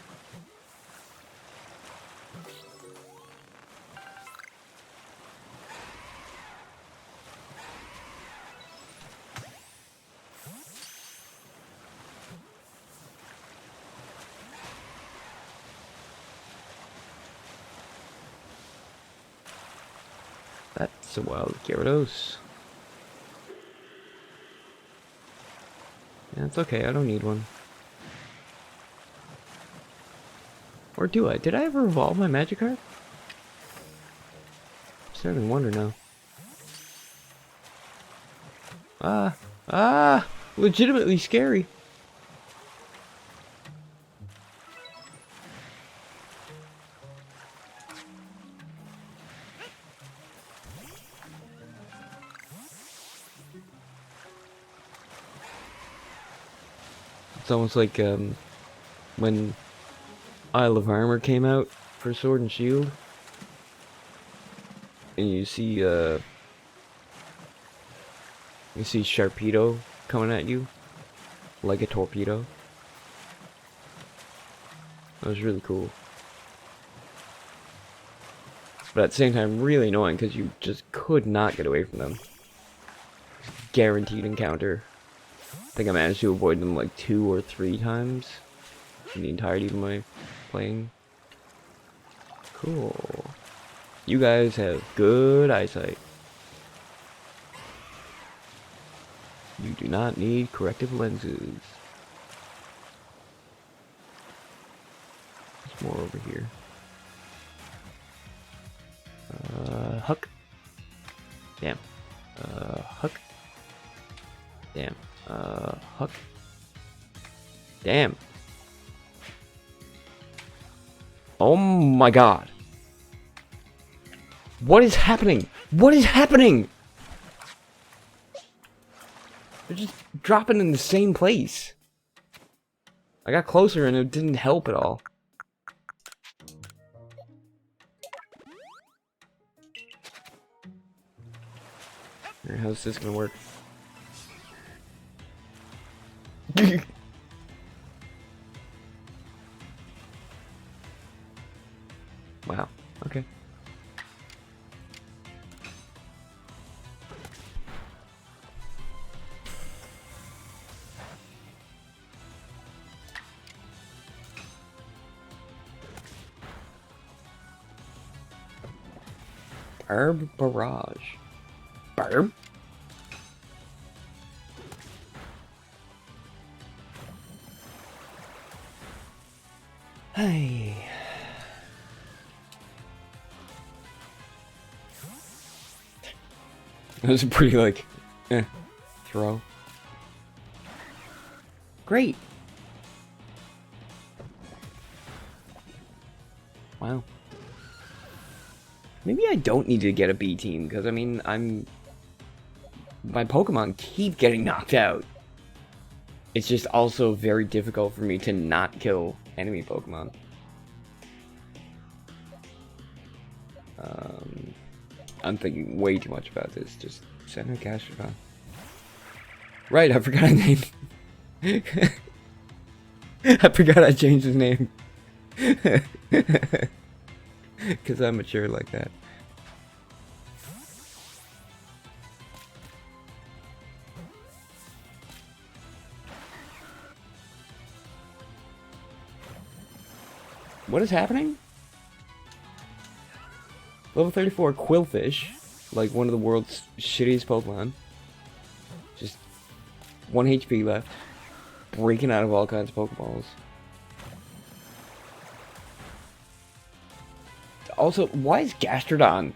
A: That's a wild Gyarados. Yeah, it's okay, I don't need one. Or do I? Did I ever evolve my Magikarp? I'm starting to wonder now. Legitimately scary. It's almost like when Isle of Armor came out for Sword and Shield, and you see Sharpedo coming at you like a torpedo. That was really cool, but at the same time really annoying because you just could not get away from them. Guaranteed encounter. I think I managed to avoid them like 2 or 3 times in the entirety of my playing. Cool. You guys have good eyesight. You do not need corrective lenses. There's more over here. Huck. Damn. Huck. Damn. Huck. Damn. Oh my god. What is happening? What is happening? They're just dropping in the same place. I got closer and it didn't help at all. Alright, how's this gonna work? Wow, okay. Barb Barrage. Barb? Hey. That was a pretty, like, throw. Great. Wow. Maybe I don't need to get a B team, because, I mean, my Pokemon keep getting knocked out. It's just also very difficult for me to not kill enemy Pokemon. I'm thinking way too much about this. Just send a Gastrodon. Right, I forgot I named. I forgot I changed his name. Because I'm mature like that. What is happening? Level 34 Quillfish, like one of the world's shittiest Pokemon. Just 1 HP left. Breaking out of all kinds of Pokeballs. Also, why is Gastrodon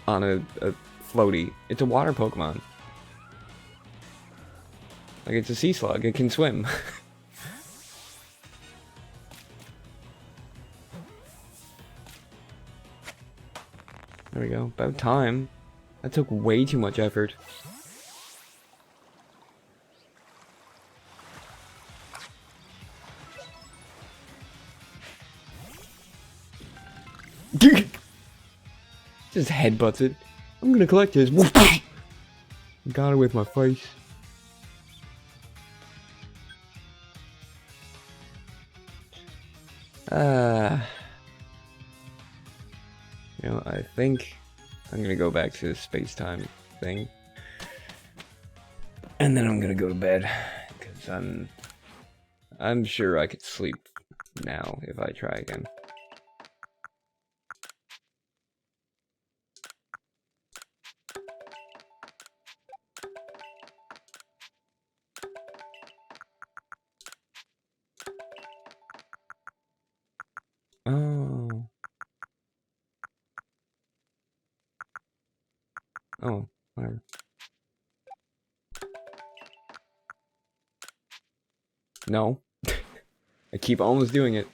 A: on a floaty? It's a water Pokemon. Like, it's a sea slug. It can swim. There we go. About time. That took way too much effort. Just headbutts it. I'm gonna collect his. Got it with my face. You know, I think I'm gonna go back to the space-time thing. And then I'm gonna go to bed. Because I'm sure I could sleep now if I try again. Oh. Oh, whatever. No. I keep almost doing it.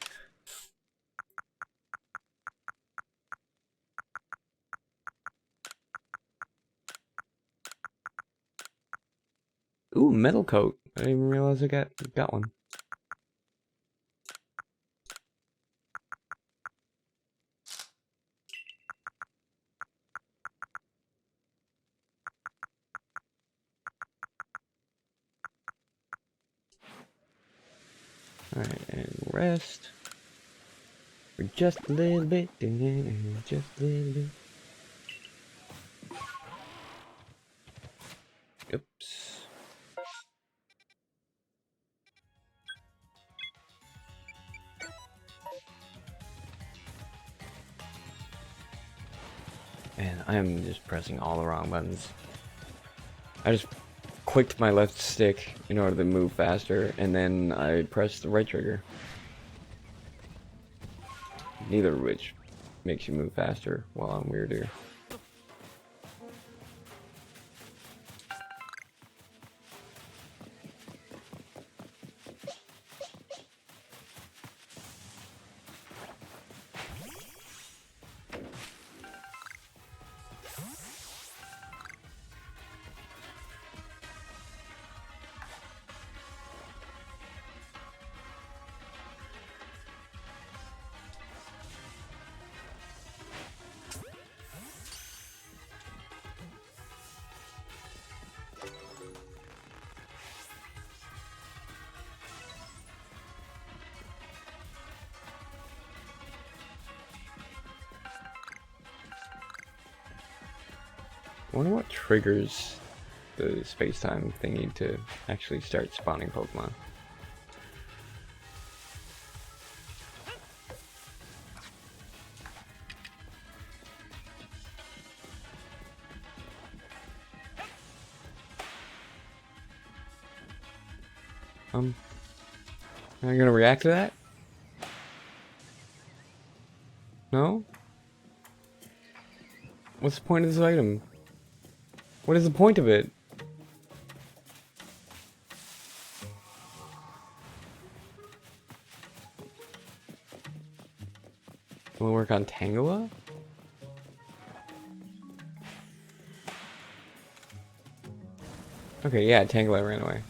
A: Ooh, metal coat. I didn't even realize I got one. Alright, and rest. For just a little bit. Just a little bit. Oops. Man, I am just pressing all the wrong buttons. I just clicked my left stick in order to move faster, and then I pressed the right trigger. Neither of which makes you move faster while on Wyrdeer. I wonder what triggers the space-time thingy to actually start spawning Pokemon. Am I gonna react to that? No? What's the point of this item? What is the point of it? Will it work on Tangela? Okay, yeah, Tangela ran away.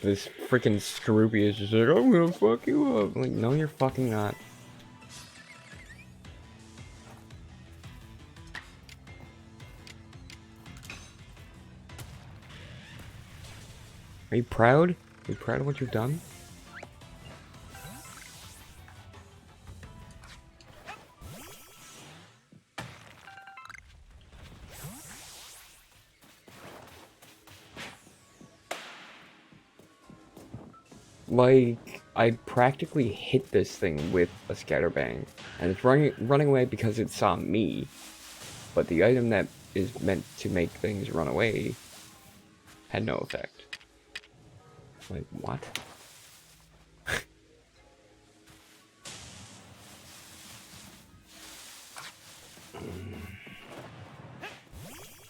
A: This freaking Scroopy is just like, I'm gonna fuck you up. Like, no, you're fucking not. Are you proud? Are you proud of what you've done? Like, I practically hit this thing with a scatterbang, and it's running away because it saw me. But the item that is meant to make things run away had no effect. Like, what?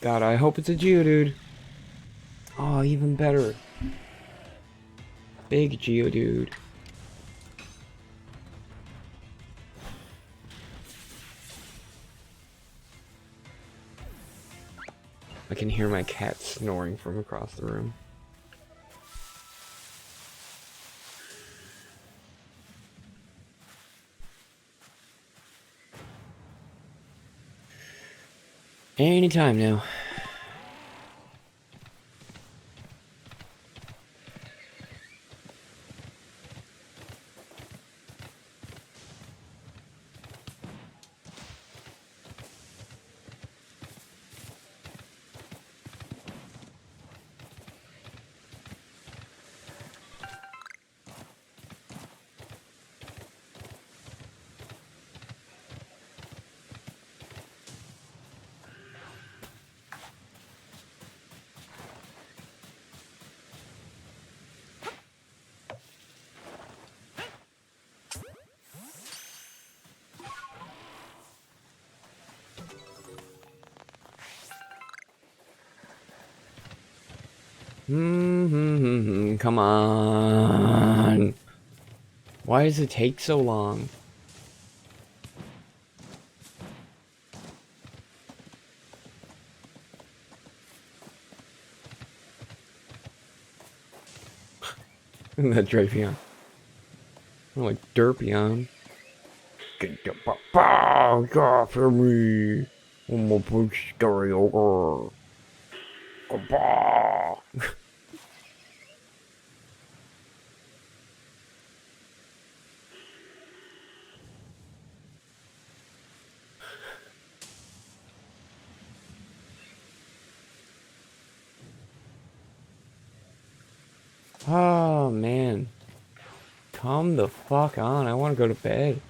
A: God, I hope it's a Geodude. Oh, even better. Big Geodude. I can hear my cat snoring from across the room. Anytime now. Come on. Why does it take so long? That Drapion. More like Derpion. Get the fuck off of me. I'm a big story ogre. Goodbye. Oh man. Come the fuck on. I want to go to bed.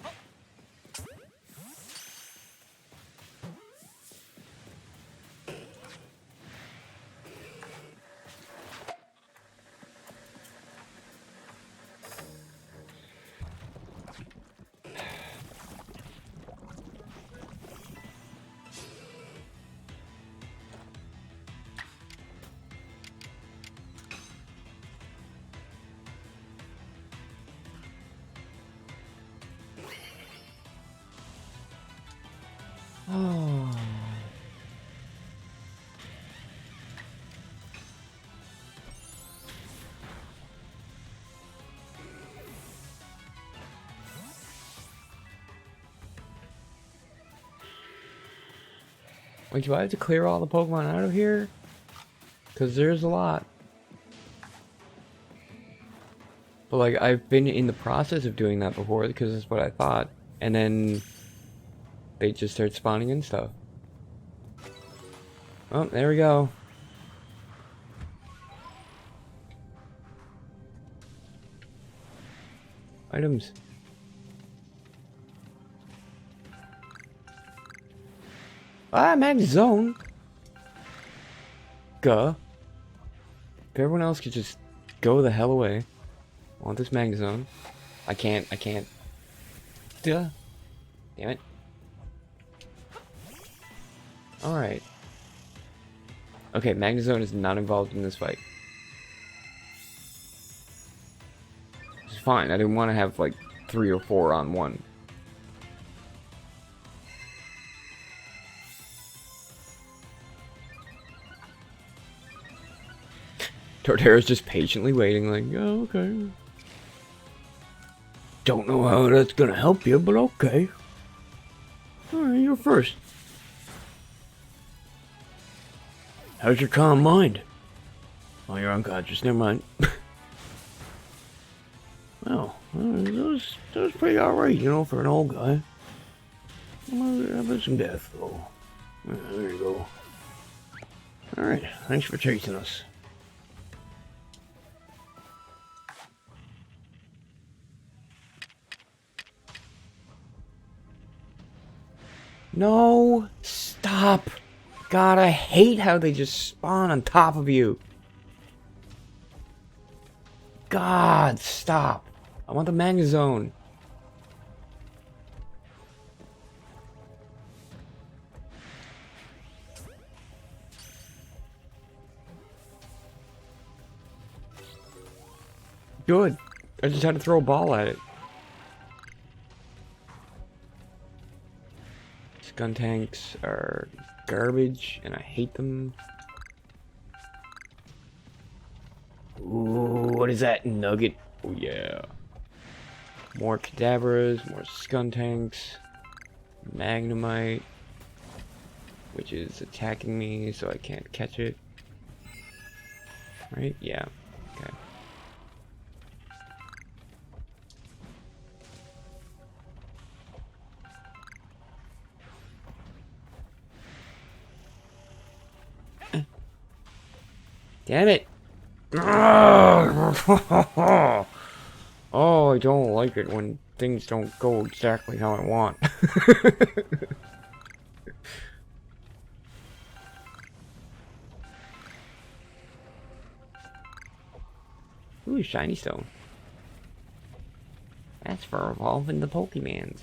A: Wait, do I have to clear all the Pokemon out of here? Because there's a lot. But like, I've been in the process of doing that before because that's what I thought. And then they just start spawning in stuff. Oh, there we go. Items. Ah, Mag Zone. Guh. If everyone else could just go the hell away. I want this Mag Zone. I can't. Duh. Damn it. Alright. Okay, Magnezone is not involved in this fight. It's fine. I didn't want to have like 3 or 4 on one. Torterra's just patiently waiting like, oh, okay. Don't know how that's gonna help you, but okay. Alright, you're first. How's your calm mind? Oh, you're unconscious. Never mind. Well, that was pretty alright, you know, for an old guy. Well, I've had some death, though. There you go. Alright, thanks for chasing us. No! Stop! God, I hate how they just spawn on top of you. God, stop. I want the Magnezone. Good. I just had to throw a ball at it. Skuntanks are garbage, and I hate them. Ooh, what is that? Nugget? Oh yeah. More Kadabras, more Skuntanks, Magnemite, which is attacking me, so I can't catch it. Right? Yeah. Okay. Damn it! Oh, I don't like it when things don't go exactly how I want. Ooh, shiny stone. That's for evolving the Pokemons.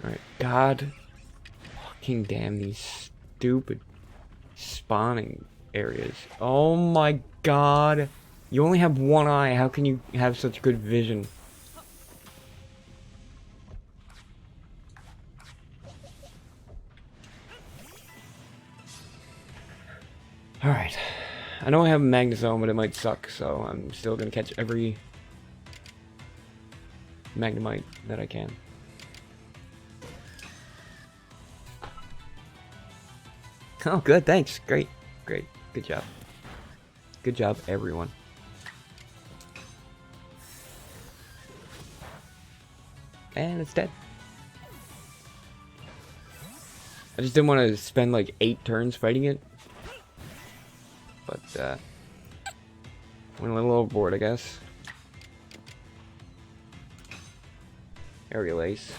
A: Alright, God fucking damn these stupid spawning areas. Oh my god. You only have one eye. How can you have such good vision? Alright. I know I have a Magnezone, but it might suck, so I'm still gonna catch every Magnemite that I can. Oh, good, thanks. Great, great. Good job. Good job, everyone. And it's dead. I just didn't want to spend like 8 turns fighting it. But, went a little overboard, I guess. Aerial Ace.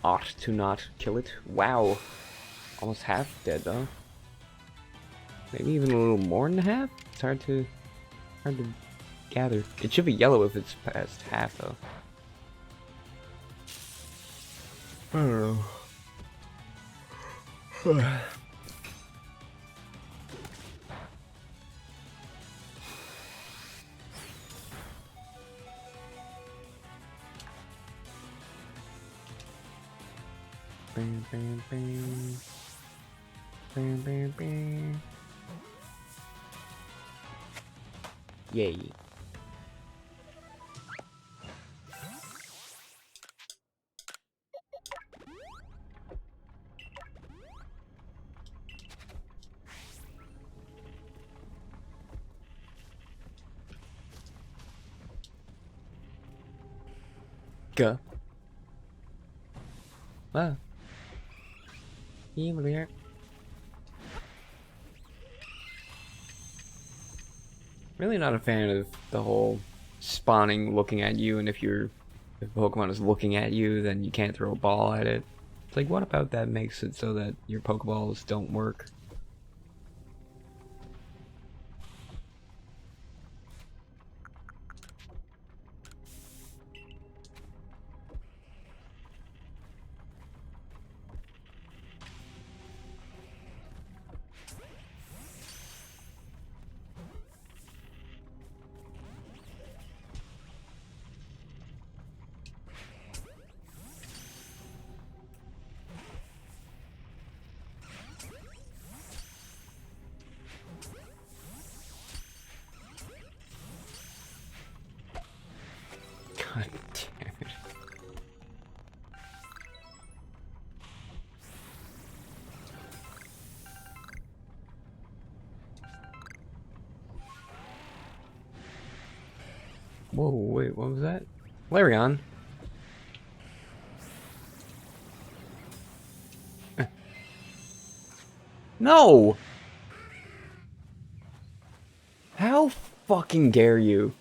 A: Ought to not kill it. Wow. Almost half dead, though. Maybe even a little more than half? It's hard to gather. It should be yellow if it's past half, though. I don't know. Bam, bam, bam. Bam, bam, bam. Yay. vodka. Wow. Really not a fan of the whole spawning looking at you, and if Pokemon is looking at you, then you can't throw a ball at it. It's like, what about that makes it so that your Pokeballs don't work? God damn it. Whoa, wait, what was that? Larion. No! How fucking dare you?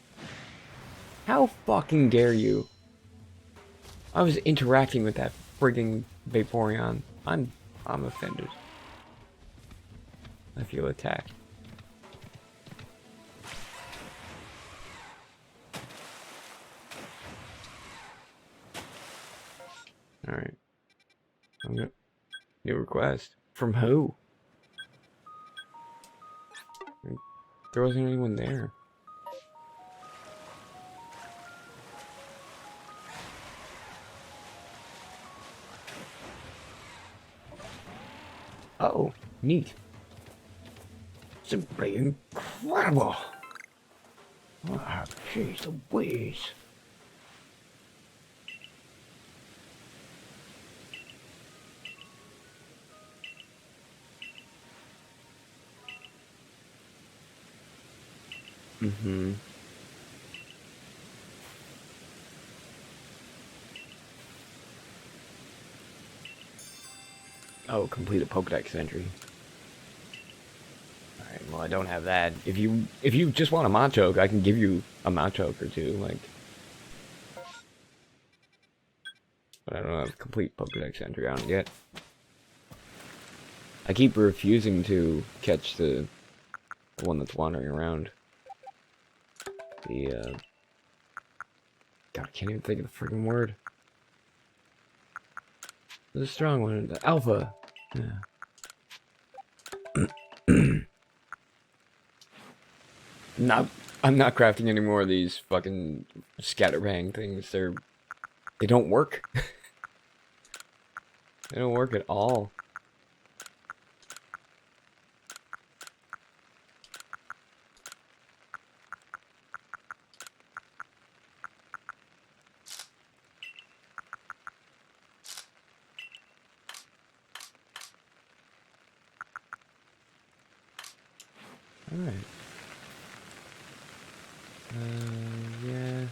A: How fucking dare you? I was interacting with that frigging Vaporeon. I'm offended. I feel attacked. Alright. I'm gonna... New request. From who? There wasn't anyone there. Oh, neat. Simply incredible. Ah, jeez Louise. Mm-hmm. Oh, complete a Pokédex entry. Alright, well I don't have that. If you just want a Machoke, I can give you a Machoke or two, like. But I don't have a complete Pokédex entry on it yet. I keep refusing to catch the one that's wandering around. The God, I can't even think of the freaking word. There's a strong one. The Alpha. Yeah. I'm not crafting any more of these fucking scatterbang things. They don't work. They don't work at all. Alright. Yeah.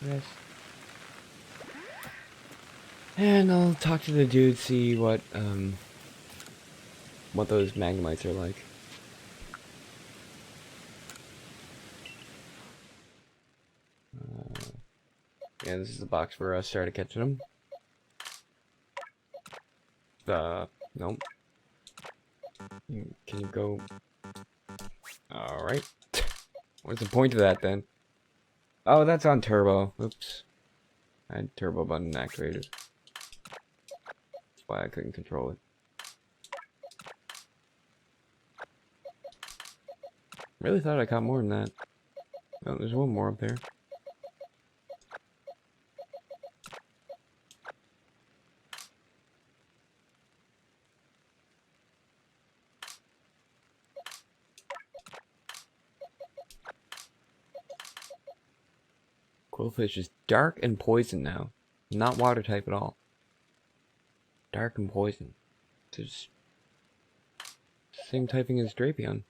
A: Yes. And I'll talk to the dude, see what those Magnemites are like. Yeah, this is the box where I started catching them. Nope. Can you go? Alright. What's the point of that then? Oh, that's on turbo. Oops. I had turbo button activated. That's why I couldn't control it. Really thought I caught more than that. Oh, there's one more up there. Quillfish is dark and poison now. Not water type at all. Dark and poison. There's same typing as Drapion.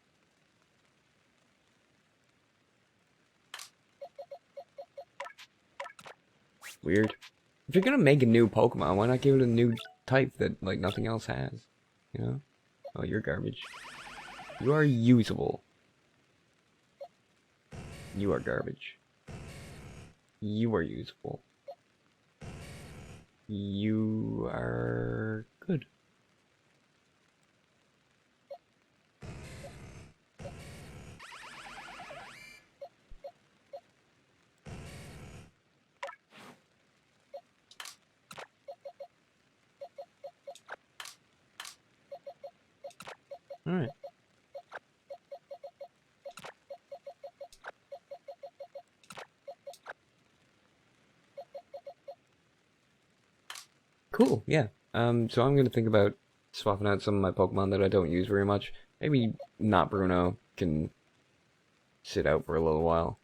A: Weird. If you're gonna make a new Pokemon, why not give it a new type that, like, nothing else has? You know? Oh, you're garbage. You are usable. You are garbage. You are usable. You are good. Alright. Cool, yeah. So I'm gonna think about swapping out some of my Pokemon that I don't use very much. Maybe not Bruno can sit out for a little while.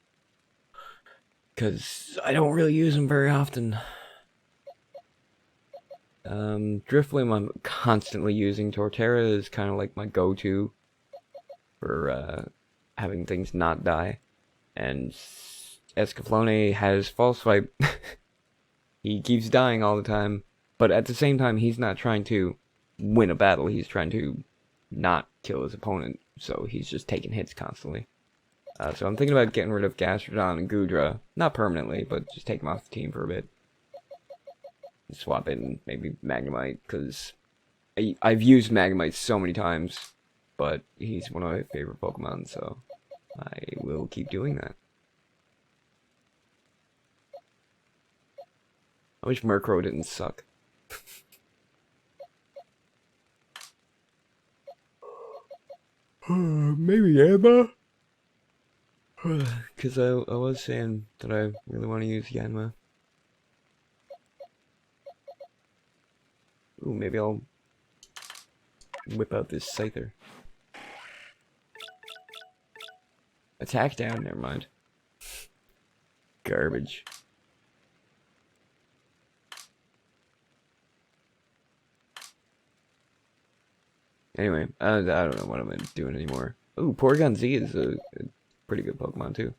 A: Because I don't really use him very often. Drifblim I'm constantly using. Torterra is kind of like my go-to for having things not die. And Escaflowne has False Swipe. He keeps dying all the time. But at the same time, he's not trying to win a battle. He's trying to not kill his opponent. So he's just taking hits constantly. So I'm thinking about getting rid of Gastrodon and Goodra. Not permanently, but just take them off the team for a bit. Swap in maybe Magnemite, because I've used Magnemite so many times. But he's one of my favorite Pokemon, so I will keep doing that. I wish Murkrow didn't suck. Maybe Emma? Because I was saying that I really want to use Yanma. Ooh, maybe I'll whip out this Scyther. Attack down, never mind. Garbage. Anyway, I don't know what I'm doing anymore. Ooh, Porygon Z is a pretty good Pokemon too.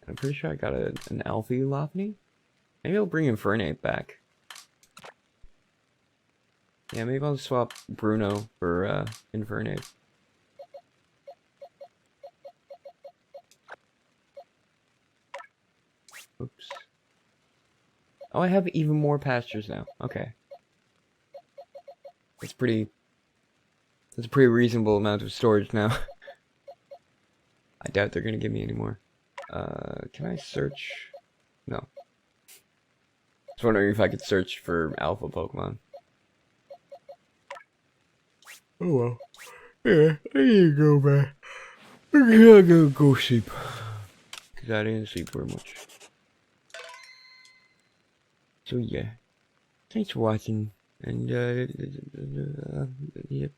A: I'm pretty sure I got an Alpha Lophany. Maybe I'll bring Infernape back. Yeah, maybe I'll swap Bruno for Infernape. Oops. Oh, I have even more pastures now. Okay. That's a pretty reasonable amount of storage now. I doubt they're gonna give me any more. Can I search? No. I was wondering if I could search for alpha Pokemon. Oh well. Yeah, I need to go back. I gotta go sleep. Because I didn't sleep very much. So yeah. Thanks for watching. And yep.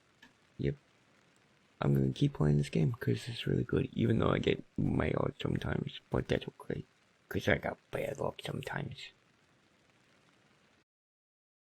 A: I'm gonna keep playing this game because it's really good. Even though I get my odds sometimes. But that's okay. Because I got bad luck sometimes.